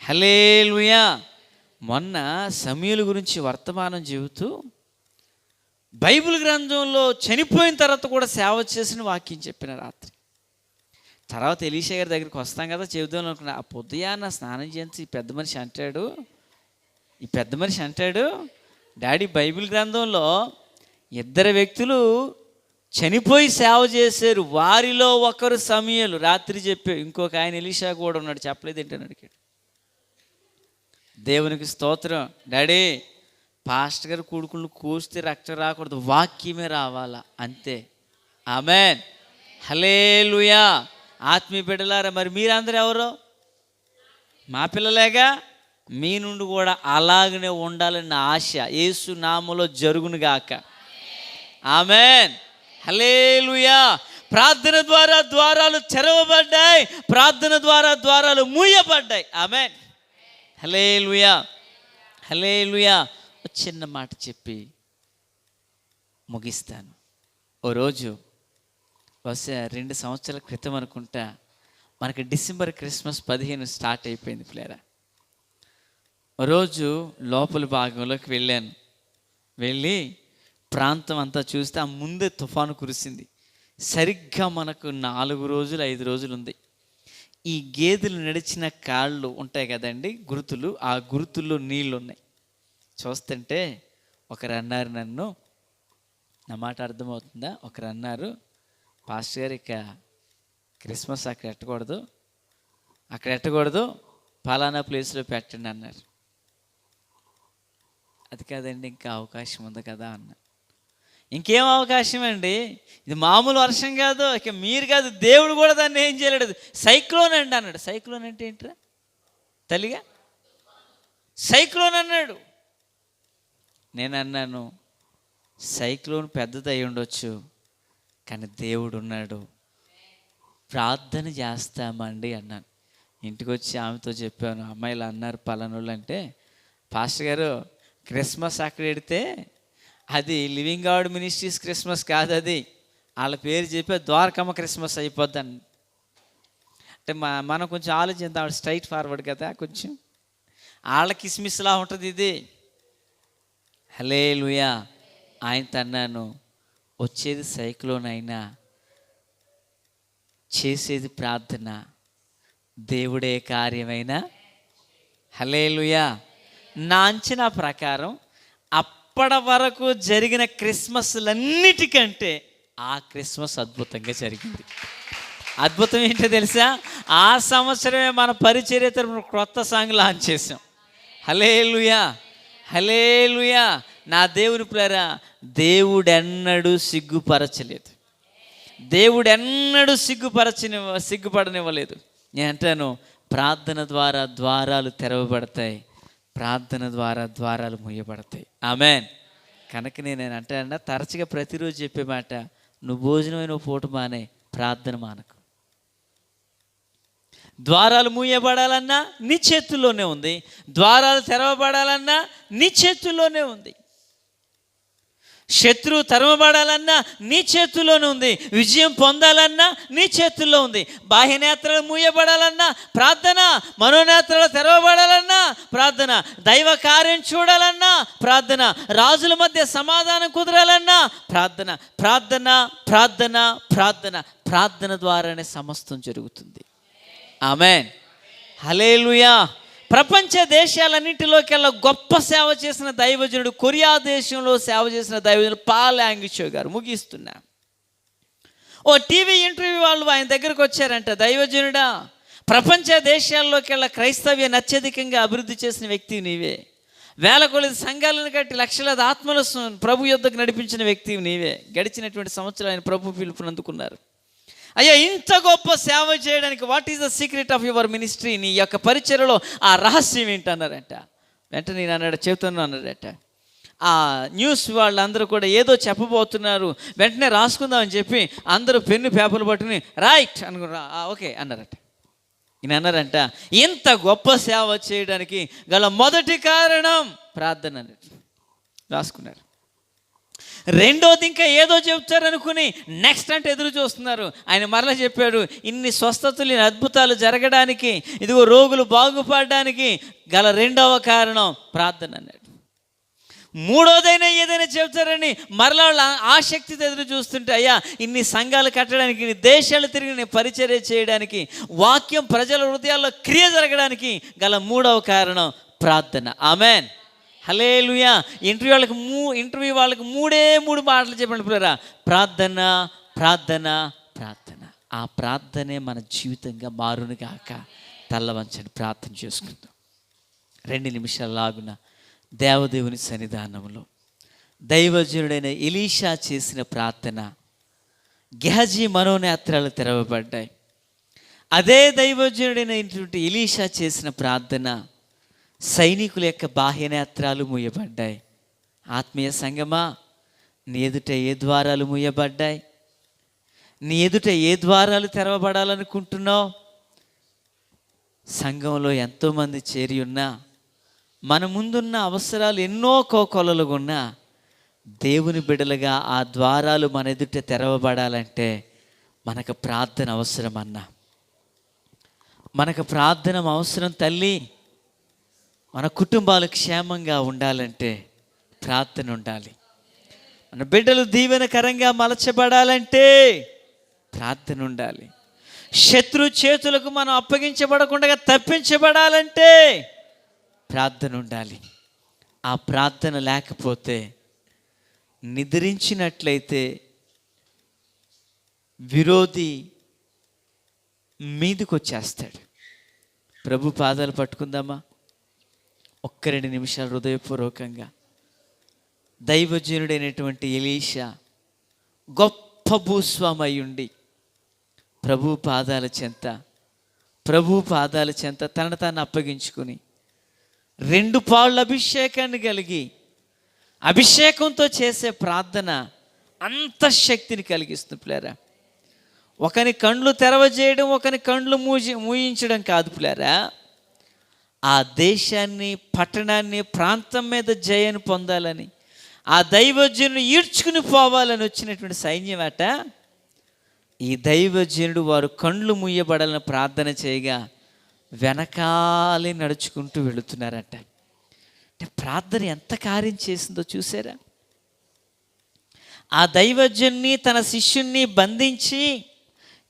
హల్లెలూయా. మొన్న సమూయేలు గురించి వర్తమానం చెబుతూ బైబిల్ గ్రంథంలో చనిపోయిన తర్వాత కూడా సేవ చేసిన వాక్యం చెప్పిన రాత్రి. తర్వాత ఎలీషా గారి దగ్గరికి వస్తాం కదా, చెబుదాం అనుకున్నా. ఆ పొద్దుయాన్న స్నానం చేసి ఈ పెద్ద మనిషి అంటాడు, డాడీ బైబిల్ గ్రంథంలో ఇద్దరు వ్యక్తులు చనిపోయి సేవ చేశారు, వారిలో ఒకరు సమూయేలు. రాత్రి చెప్పాడు. ఇంకొక ఆయన ఎలీషా కూడా ఉన్నాడు, చెప్పలేదు ఏంటని అడిగాడు. దేవునికి స్తోత్రం. డాడీ, పాస్టర్ గారు కొడుకులను కోస్తే రక్తం రాకూడదు, వాక్యమే రావాలా, అంతే. ఆమేన్, హల్లెలూయా. ఆత్మీయ బిడ్డలారా, మరి మీరందరూ ఎవరో మా పిల్లలేగా, మీ నుండి కూడా అలాగనే ఉండాలన్న ఆశ యేసు నామములో జరుగునుగాక. ఆమేన్, హల్లెలూయా. ప్రార్థన ద్వారా ద్వారాలు తెరవబడ్డాయి, ప్రార్థన ద్వారా ద్వారాలు మూయబడ్డాయి. ఆమేన్, హల్లెలూయా, హల్లెలూయా. చిన్న మాట చెప్పి ముగిస్తాను. ఓ రోజు బహుశా 2 సంవత్సరాల క్రితం అనుకుంటా, మనకి డిసెంబర్ క్రిస్మస్ 15 స్టార్ట్ అయిపోయింది పిల్లరా. రోజు లోపల భాగంలోకి వెళ్ళి ప్రాంతం అంతా చూస్తే ఆ ముందే తుఫాను కురిసింది. సరిగ్గా మనకు 4 రోజులు 5 రోజులు ఉంది. ఈ గేదెలు నడిచిన కాళ్ళు ఉంటాయి కదండి, గుర్తులు, ఆ గుర్తుల్లో నీళ్ళు ఉన్నాయి. చూస్తుంటే ఒకరు అన్నారు, నన్ను, నా మాట అర్థమవుతుందా? ఒకరు అన్నారు, పాస్టర్ గారు ఇక క్రిస్మస్ అక్కడ ఎట్టకూడదు, పలానా ప్లేస్లో పెట్టండి అన్నారు. అది కాదండి, ఇంకా అవకాశం ఉంది కదా అన్న. ఇంకేం అవకాశం అండి, ఇది మామూలు వర్షం కాదు, ఇక మీరు కాదు, దేవుడు కూడా దాన్ని ఏం చేయలేడు, సైక్లోన్ అండి అన్నాడు. సైక్లోన్ అంటే ఏంట్రా తల్లిగా? సైక్లోన్ అన్నాడు. నేను అన్నాను, సైక్లోన్ పెద్దది అయి ఉండొచ్చు, కానీ దేవుడు ఉన్నాడు, ప్రార్థన చేస్తామండి అన్నాను. ఇంటికి వచ్చి ఆమెతో చెప్పాను, అమ్మాయిలు అన్నారు పలానోళ్ళు అంటే, పాస్టర్ గారు క్రిస్మస్ అక్కడ పెడితే అది లివింగ్ గాడ్ మినిస్ట్రీస్ క్రిస్మస్ కాదు, అది వాళ్ళ పేరు చెప్పి ద్వారకమ్మ క్రిస్మస్ అయిపోద్దని. అంటే మనం కొంచెం ఆలోచిద్దాం, ఆవిడ స్ట్రైట్ ఫార్వర్డ్ కదా, కొంచెం వాళ్ళ కిస్మిస్లా ఉంటుంది ఇది. హల్లెలూయా. ఆయనతో అన్నాను, వచ్చేది సైక్లోన్ అయినా చేసేది ప్రార్థన, దేవుడే కార్యమైనా. హల్లెలూయా. నా అంచనా ప్రకారం అప్పటి వరకు జరిగిన క్రిస్మస్లన్నిటికంటే ఆ క్రిస్మస్ అద్భుతంగా జరిగింది. అద్భుతం ఏంటో తెలుసా? ఆ సంవత్సరమే మన పరిచర్య తరపున క్రొత్త సాంగ్ లాంచ్ చేసాం. హల్లెలూయా, హల్లెలూయా. నా దేవుని ప్రియులారా, దేవుడెన్నడూ సిగ్గుపరచలేదు. దేవుడెన్నడూ సిగ్గుపడనివ్వలేదు. నేను అంటాను, ప్రార్థన ద్వారా ద్వారాలు తెరవబడతాయి, ప్రార్థన ద్వారా ద్వారాలు మూయబడతాయి. ఆమేన్. కనుక నేను అంటాను, తరచుగా ప్రతిరోజు చెప్పే మాట, నువ్వు భోజనమైన పూట మానే, ప్రార్థన మానకు. ద్వారాలు మూయబడాలన్నా నీ చేతుల్లోనే ఉంది, ద్వారాలు తెరవబడాలన్నా నీ చేతుల్లోనే ఉంది. శత్రువు తరమబడాలన్నా నీ చేతుల్లోనే ఉంది, విజయం పొందాలన్నా నీ చేతుల్లో ఉంది. బాహ్యనేత్రాలు మూయబడాలన్నా ప్రార్థన, మనోనేత్రాలు తెరవబడాలన్నా ప్రార్థన, దైవ కార్యం చూడాలన్నా ప్రార్థన, రాజుల మధ్య సమాధానం కుదరాలన్నా ప్రార్థన. ప్రార్థన, ప్రార్థన, ప్రార్థన. ప్రార్థన ద్వారానే సమస్తం జరుగుతుంది. ఆమేన్, హల్లెలూయా. ప్రపంచ దేశాలన్నింటిలోకెల్లా గొప్ప సేవ చేసిన దైవజనుడు, కొరియా దేశంలో సేవ చేసిన దైవజనుడు పాల్ యాంగిచో గారు. ముగిస్తున్నా. ఓ టీవీ ఇంటర్వ్యూ వాళ్ళు ఆయన దగ్గరకు వచ్చారంట, దైవజనుడా, ప్రపంచ దేశాల్లోకెల్లా క్రైస్తవ్యాన్ని అత్యధికంగా అభివృద్ధి చేసిన వ్యక్తి నీవే, వేల కొలది సంఘాలను కట్టి లక్షలాది ఆత్మల ప్రభు యొద్దకు నడిపించిన వ్యక్తి నీవే. గడిచినటువంటి సంవత్సరాలు ఆయన ప్రభు పిలుపుని అందుకున్నారు. అయ్యా, ఇంత గొప్ప సేవ చేయడానికి what is the secret of your ministry? నీ యొక్క పరిచర్యలో ఆ రహస్యం ఏంటన్నారంట. వెంటనే నేను అన్నాడు, చెబుతాను అన్నాడట. ఆ న్యూస్ వాళ్ళందరూ కూడా ఏదో చెప్పబోతున్నారు, వెంటనే రాసుకుందామని చెప్పి అందరూ పెన్ను పేపర్లు పట్టుకుని రైట్ అనుకున్నా, ఓకే అన్నారట. ఈయన అన్నారంట, ఇంత గొప్ప సేవ చేయడానికి గల మొదటి కారణం ప్రార్థన అన్నట్టు రాసుకున్నారు. రెండోది ఇంకా ఏదో చెప్తారనుకుని నెక్స్ట్ అంటే ఎదురు చూస్తున్నారు. ఆయన మరలా చెప్పాడు, ఇన్ని స్వస్థతలు, అద్భుతాలు జరగడానికి, ఇదిగో రోగులు బాగుపడడానికి గల రెండవ కారణం ప్రార్థన అన్నాడు. మూడోదైనా ఏదైనా చెప్తారని మరలా వాళ్ళు ఆసక్తితో ఎదురు చూస్తుంటే, అయ్యా ఇన్ని సంఘాలు కట్టడానికి, ఇన్ని దేశాలు తిరిగి నేను పరిచర్య చేయడానికి, వాక్యం ప్రజల హృదయాల్లో క్రియ జరగడానికి గల మూడవ కారణం ప్రార్థన. ఆమేన్, హల్లెలూయా. ఇంటర్వ్యూ వాళ్ళకి మూడు మాటలు చెప్పండి పిల్లరా, ప్రార్థన, ప్రార్థన, ప్రార్థన. ఆ ప్రార్థనే మన జీవితంగా మారును గాక. తల్లవంచని ప్రార్థన చేసుకుందాం. 2 నిమిషాలు లాగున దేవదేవుని సన్నిధానంలో దైవజనుడైన ఎలీషా చేసిన ప్రార్థన, గెహజీ మనోనేత్రాలు తెరవబడ్డాయి. అదే దైవజనుడైనటువంటి ఎలీషా చేసిన ప్రార్థన, సైనికుల యొక్క బాహ్యనేత్రాలు మూయబడ్డాయి. ఆత్మీయ సంగమా, నీ ఎదుట ఏ ద్వారాలు మూయబడ్డాయి? నీ ఎదుట ఏ ద్వారాలు తెరవబడాలనుకుంటున్నావు? సంఘంలో ఎంతోమంది చేరి ఉన్నా, మన ముందున్న అవసరాలు ఎన్నో కోకొలలుగా ఉన్నా, దేవుని బిడ్డలుగా ఆ ద్వారాలు మన ఎదుట తెరవబడాలంటే మనకు ప్రార్థన అవసరం అన్నా. మనకు ప్రార్థన అవసరం తల్లి. మన కుటుంబాలు క్షేమంగా ఉండాలంటే ప్రార్థన ఉండాలి. మన బిడ్డలు దీవెనకరంగా మలచబడాలంటే ప్రార్థన ఉండాలి. శత్రు చేతులకు మనం అప్పగించబడకుండా తప్పించబడాలంటే ప్రార్థన ఉండాలి. ఆ ప్రార్థన లేకపోతే నిద్రించినట్లయితే విరోధి మీదకి వచ్చేస్తాడు. ప్రభు పాదాలు పట్టుకుందామా? 1-2 నిమిషాలు హృదయపూర్వకంగా. దైవజనుడైనటువంటి ఎలీషా గొప్ప భూస్వామి అయ్యుండి ప్రభు పాదాల చెంత తనను తాను అప్పగించుకుని 2 పాళ్ళ అభిషేకాన్ని కలిగి, అభిషేకంతో చేసే ప్రార్థన అంత శక్తిని కలిగిస్తుంది పిల్లారా. ఒకని కండ్లు తెరవజేయడం, ఒకని కండ్లు మూయించడం కాదు పిల్లారా. ఆ దేశాన్ని, పట్టణాన్ని, ప్రాంతం మీద జయాన్ని పొందాలని, ఆ దైవజనుడు ఈడ్చుకుని పోవాలని వచ్చినటువంటి సైన్యం అట. ఈ దైవజనుడు వారు కండ్లు మూయబడాలని ప్రార్థన చేయగా వెనకాలే నడుచుకుంటూ వెళుతున్నారట. అంటే ప్రార్థన ఎంత కార్యం చేసిందో చూసారా? ఆ దైవజనుని, తన శిష్యుణ్ణి బంధించి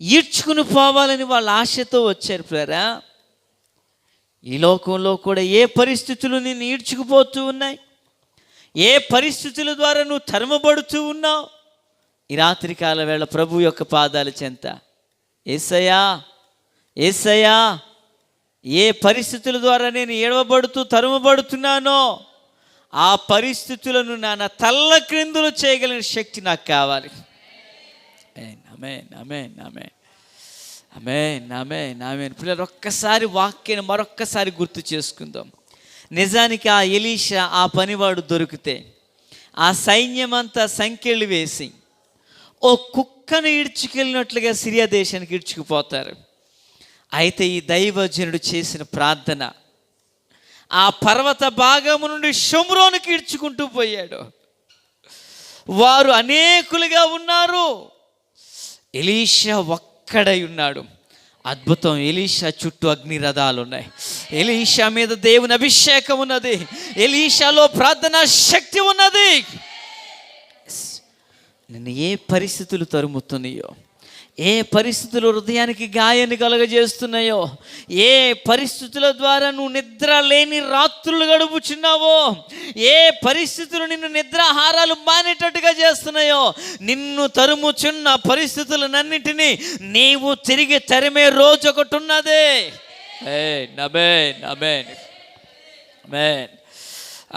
ఈడ్చుకుని పోవాలని వాళ్ళ ఆశతో వచ్చారు పిల్లరా. ఈ లోకంలో కూడా ఏ పరిస్థితులు నిన్ను ఈడ్చుకుపోతూ ఉన్నాయి? ఏ పరిస్థితుల ద్వారా నువ్వు తరమబడుతూ ఉన్నావు? ఈ రాత్రికాల వేళ ప్రభు యొక్క పాదాల చెంత, యేసయ్యా యేసయ్యా, ఏ పరిస్థితుల ద్వారా నేను ఏడవబడుతూ తరుమబడుతున్నానో ఆ పరిస్థితులను నా తల్ల క్రిందులు చేయగలిగిన శక్తి నాకు కావాలి. ఆమేన్ ఆమేన్ ఆమేన్ ఆమేన్ ఆమేన్ ఆమేన్. పిల్లలు, ఒక్కసారి వాక్యాన్ని మరొక్కసారి గుర్తు చేసుకుందాం. నిజానికి ఆ ఎలీషా ఆ పనివాడు దొరికితే ఆ సైన్యమంతా సంకెళ్ళు వేసి ఓ కుక్కను ఈడ్చుకెళ్ళినట్లుగా సిరియా దేశానికి ఈడ్చుకుపోతారు. అయితే ఈ దైవజనుడు చేసిన ప్రార్థన ఆ పర్వత భాగము నుండి షోమ్రోనుకి ఈడ్చుకుంటూ పోయాడు. వారు అనేకులుగా ఉన్నారు, ఎలీషా ఒక్కడై ఉన్నాడు. అద్భుతం, ఎలీషా చుట్టూ అగ్ని రథాలు ఉన్నాయి. ఎలీషా మీద దేవుని అభిషేకం ఉన్నది. ఎలీషాలో ప్రార్థనా శక్తి ఉన్నది. నిన్ను ఏ పరిస్థితులు తరుముతున్నాయో, ఏ పరిస్థితులు హృదయానికి గాయాన్ని కలుగజేస్తున్నాయో, ఏ పరిస్థితుల ద్వారా నువ్వు నిద్ర లేని రాత్రులు గడుపుచున్నావో, ఏ పరిస్థితులు నిన్ను నిద్రాహారాలు మానేటట్టుగా చేస్తున్నాయో, నిన్ను తరుముచున్న పరిస్థితులన్నింటినీ నీవు తిరిగి తరిమే రోజు ఒకటి ఉన్నదే. ఆమేన్ ఆమేన్ ఆమేన్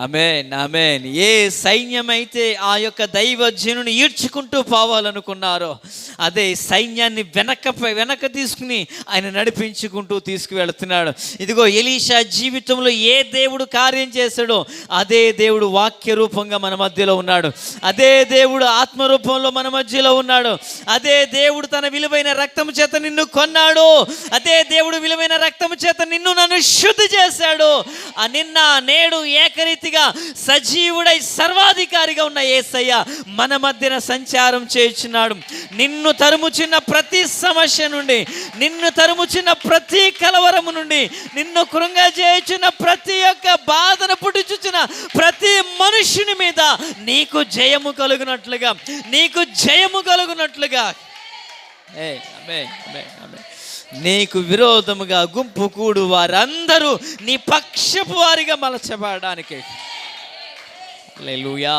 ఆమేన్ ఆమేన్. ఏ సైన్యం అయితే ఆ యొక్క దైవజనుని ఈడ్చుకుంటూ పోవాలనుకున్నారో అదే సైన్యాన్ని వెనక తీసుకుని ఆయన నడిపించుకుంటూ తీసుకువెళ్తున్నాడు. ఇదిగో ఎలీషా జీవితంలో ఏ దేవుడు కార్యం చేశాడో అదే దేవుడు వాక్య రూపంగా మన మధ్యలో ఉన్నాడు. అదే దేవుడు ఆత్మరూపంలో మన మధ్యలో ఉన్నాడు. అదే దేవుడు తన విలువైన రక్తము చేత నిన్ను కొన్నాడు. అదే దేవుడు విలువైన రక్తము చేత నిన్ను నన్ను శుద్ధి చేశాడు. ఆ నిన్న నేడు ఏకరీతి సజీవుడై సర్వాధికారిగా ఉన్న యేసయ్య మన మధ్యన సంచారం చేయుచున్నాడు. నిన్ను తరుముచున్న ప్రతి సమస్య నుండి, నిన్ను తరుముచున్న ప్రతి కలవరము నుండి, నిన్ను కృంగజేయుచున్న ప్రతి ఒక్క బాధను పుట్టుచున్న ప్రతి మనుషుని మీద నీకు జయము కలుగునట్లుగా, నీకు జయము కలుగునట్లుగా. నీకు విరోధముగా గుంపు కూడు వారందరూ నీ పక్షపు వారిగా మలచబడడానికి. హల్లెలూయా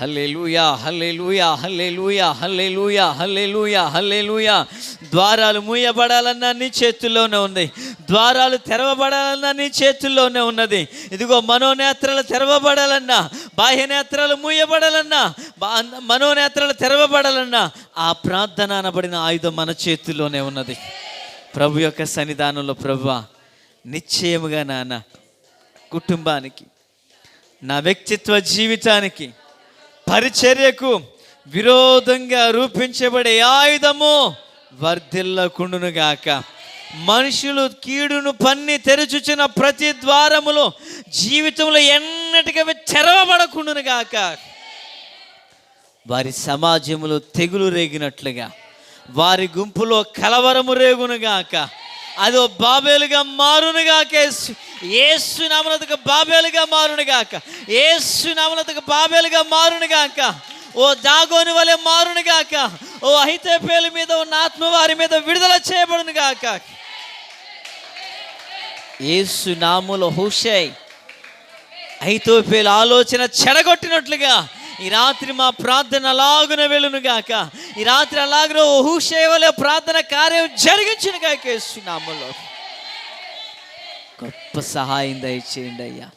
హల్లెలూయా హల్లెలూయా హల్లెలూయా హల్లెలూయా హల్లెలూయా హల్లెలూయా. ద్వారాలు మూయబడాలన్నా నీ చేతుల్లోనే ఉంది. ద్వారాలు తెరవబడాలన్నా నీ చేతుల్లోనే ఉన్నది. ఇదిగో మనోనేత్రాలు తెరవబడాలన్నా, బాహ్యనేత్రాలు మూయబడాలన్నా, మనోనేత్రాలు తెరవబడాలన్నా ఆ ప్రార్థన అనబడిన ఆయుధం మన చేతుల్లోనే ఉన్నది. ప్రభు యొక్క సన్నిధానంలో, ప్రభువా నిశ్చయముగా నాన్న కుటుంబానికి, నా వ్యక్తిత్వ జీవితానికి, పరిచర్యకు విరోధంగా రూపించబడే ఆయుధము వర్ధిల్లకుండునుగాక. మనుషులు కీడును పన్ని తెరుచుచున్న ప్రతి ద్వారములో జీవితంలో ఎన్నటికీ తెరవబడకుండునుగాక. వారి సమాజంలో తెగులు రేగినట్లుగా, వారి గుంపులో కలవరము రేగునుగాక. అదో బాబేలుగా మారునుగాక. యేసు నామమునకు బాబేలుగా మారునుగాక. యేసు నామమునకు బాబేలుగా మారునుగాక. ఓ దాగోని వలె మారునుగాక. ఓ అహితోఫెలు మీద ఉన్న ఆత్మ వారి మీద విడుదల చేయబడునుగాక. యేసు నామములో హూషై అహితోఫెలు ఆలోచన చెడగొట్టినట్లుగా ఈ రాత్రి మా ప్రార్థన అలాగున వెళ్ళునుగాక. ఈ రాత్రి అలాగున హూషై వలె ప్రార్థన కార్యం జరిగించునుగాక. యేసు నామములో గొప్ప సహాయం దయచేయండి అయ్యా.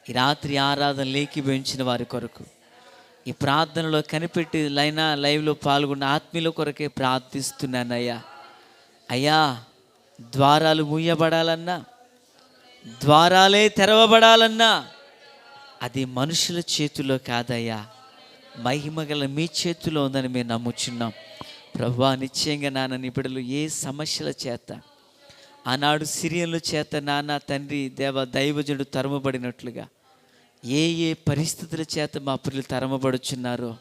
ఈ రాత్రి ఆరాధన లేఖించిన వారి కొరకు, ఈ ప్రార్థనలో కనిపెట్టి లైవ్లో పాల్గొన్న ఆత్మీయుల కొరకే ప్రార్థిస్తున్నానయ్యా. అయ్యా, ద్వారాలు మూయబడాలన్నా, ద్వారాలే తెరవబడాలన్నా అది మనుషుల చేతిలో కాదయ్యా, మహిమగల మీ చేతిలో ఉందని మేము నమ్ముచున్నాం. ప్రభువా, నిశ్చయంగా నాన్న నీ బిడ్డలు ఏ సమస్యల చేత, ఆనాడు సిరియన్ల చేత నాన్న తండ్రి దైవజనుడు తరమబడినట్లుగా ఏ ఏ పరిస్థితుల చేత మా పిల్లలు తరమబడుచున్నారో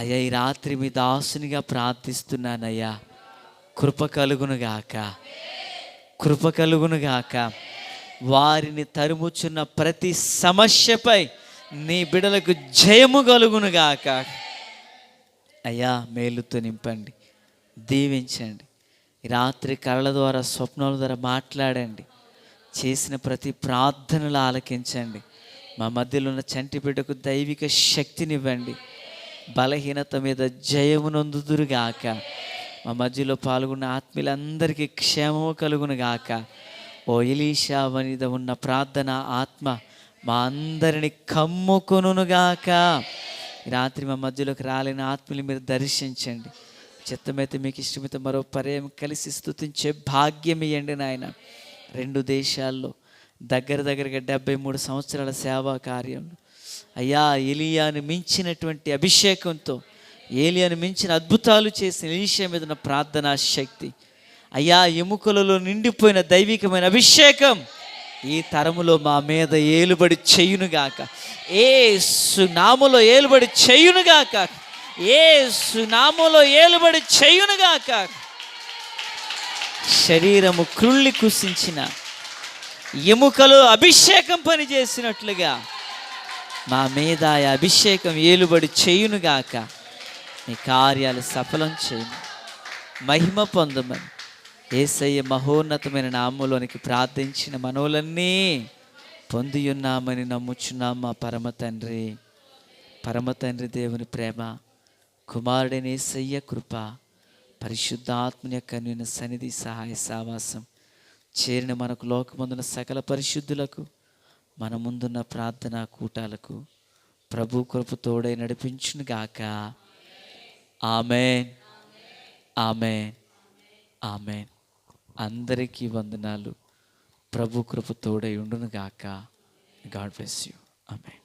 అయ్యా, ఈ రాత్రి మీ దాసునిగా ప్రార్థిస్తున్నానయ్యా. కృప కలుగునుగాక, కృప కలుగునుగాక. వారిని తరుముచున్న ప్రతి సమస్యపై నీ బిడలకు జయము కలుగునుగాక. అయ్యా, మేలుతో నింపండి, దీవించండి. రాత్రి కళల ద్వారా, స్వప్నాల ద్వారా మాట్లాడండి. చేసిన ప్రతి ప్రార్థనలు ఆలకించండి. మా మధ్యలో ఉన్న చంటి బిడ్డకు దైవిక శక్తినివ్వండి. బలహీనత మీద జయమునందుదురుగాక. మా మధ్యలో పాల్గొన్న ఆత్మీయులందరికీ క్షేమము కలుగునుగాక. ఓ ఎలీషా మీద ఉన్న ప్రార్థన ఆత్మ మా అందరిని కమ్ముకొనుగాక. రాత్రి మా మధ్యలోకి రాలేని ఆత్మని మీరు దర్శించండి. చిత్తమైతే మీకు ఇష్టమైతే మరో పర్యాయం కలిసి స్తుతించే భాగ్యం ఇవ్వండి నాయన. 2 దేశాల్లో దగ్గరగా 73 సంవత్సరాల సేవా కార్యంలో అయ్యా ఏలియాను మించినటువంటి అభిషేకంతో, ఏలియాను మించిన అద్భుతాలు చేసిన ఎలీషా మీద ఉన్న ప్రార్థనా శక్తి అయ్యా, ఎముకలలో నిండిపోయిన దైవికమైన అభిషేకం ఈ తరములో మా మీద ఏలుబడి చేయునుగాక. యేసు నామములో ఏలుబడి చేయునుగాక. యేసు నామములో ఏలుబడి చేయునుగాక. శరీరము క్రుళ్ళి కుసించిన ఎముకలు అభిషేకం పనిచేసినట్లుగా మా మీద ఆ అభిషేకం ఏలుబడి చేయునుగాక. మీ కార్యాలు సఫలం చేయను, మహిమ పొందమని యేసయ్య మహోన్నతమైన నామములోనికి ప్రార్థించిన మనవులన్నీ పొందియున్నామని నమ్ముచున్నాం. మా పరమ తండ్రి దేవుని ప్రేమ, కుమారుడైన యేసయ్య కృప, పరిశుద్ధాత్మని యొక్క అన్యోన్య సన్నిధి సహాయ సావాసం చేరిన మనకు లోకమందున సకల పరిశుద్ధులకు, మన ముందున్న ప్రార్థనా కూటాలకు ప్రభు కృప తోడై నడిపించును గాక. ఆమేన్, ఆమేన్, ఆమేన్. అందరికీ వందనాలు. ప్రభు కృప తోడై ఉండును గాక. God bless you. Amen.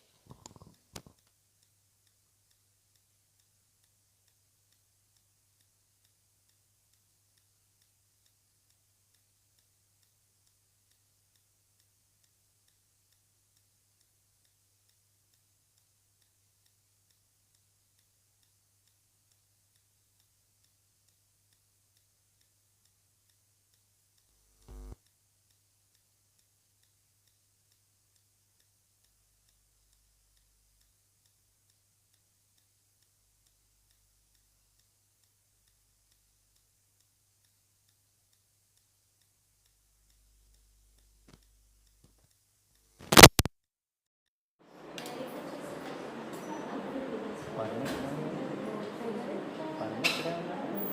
Pode, né?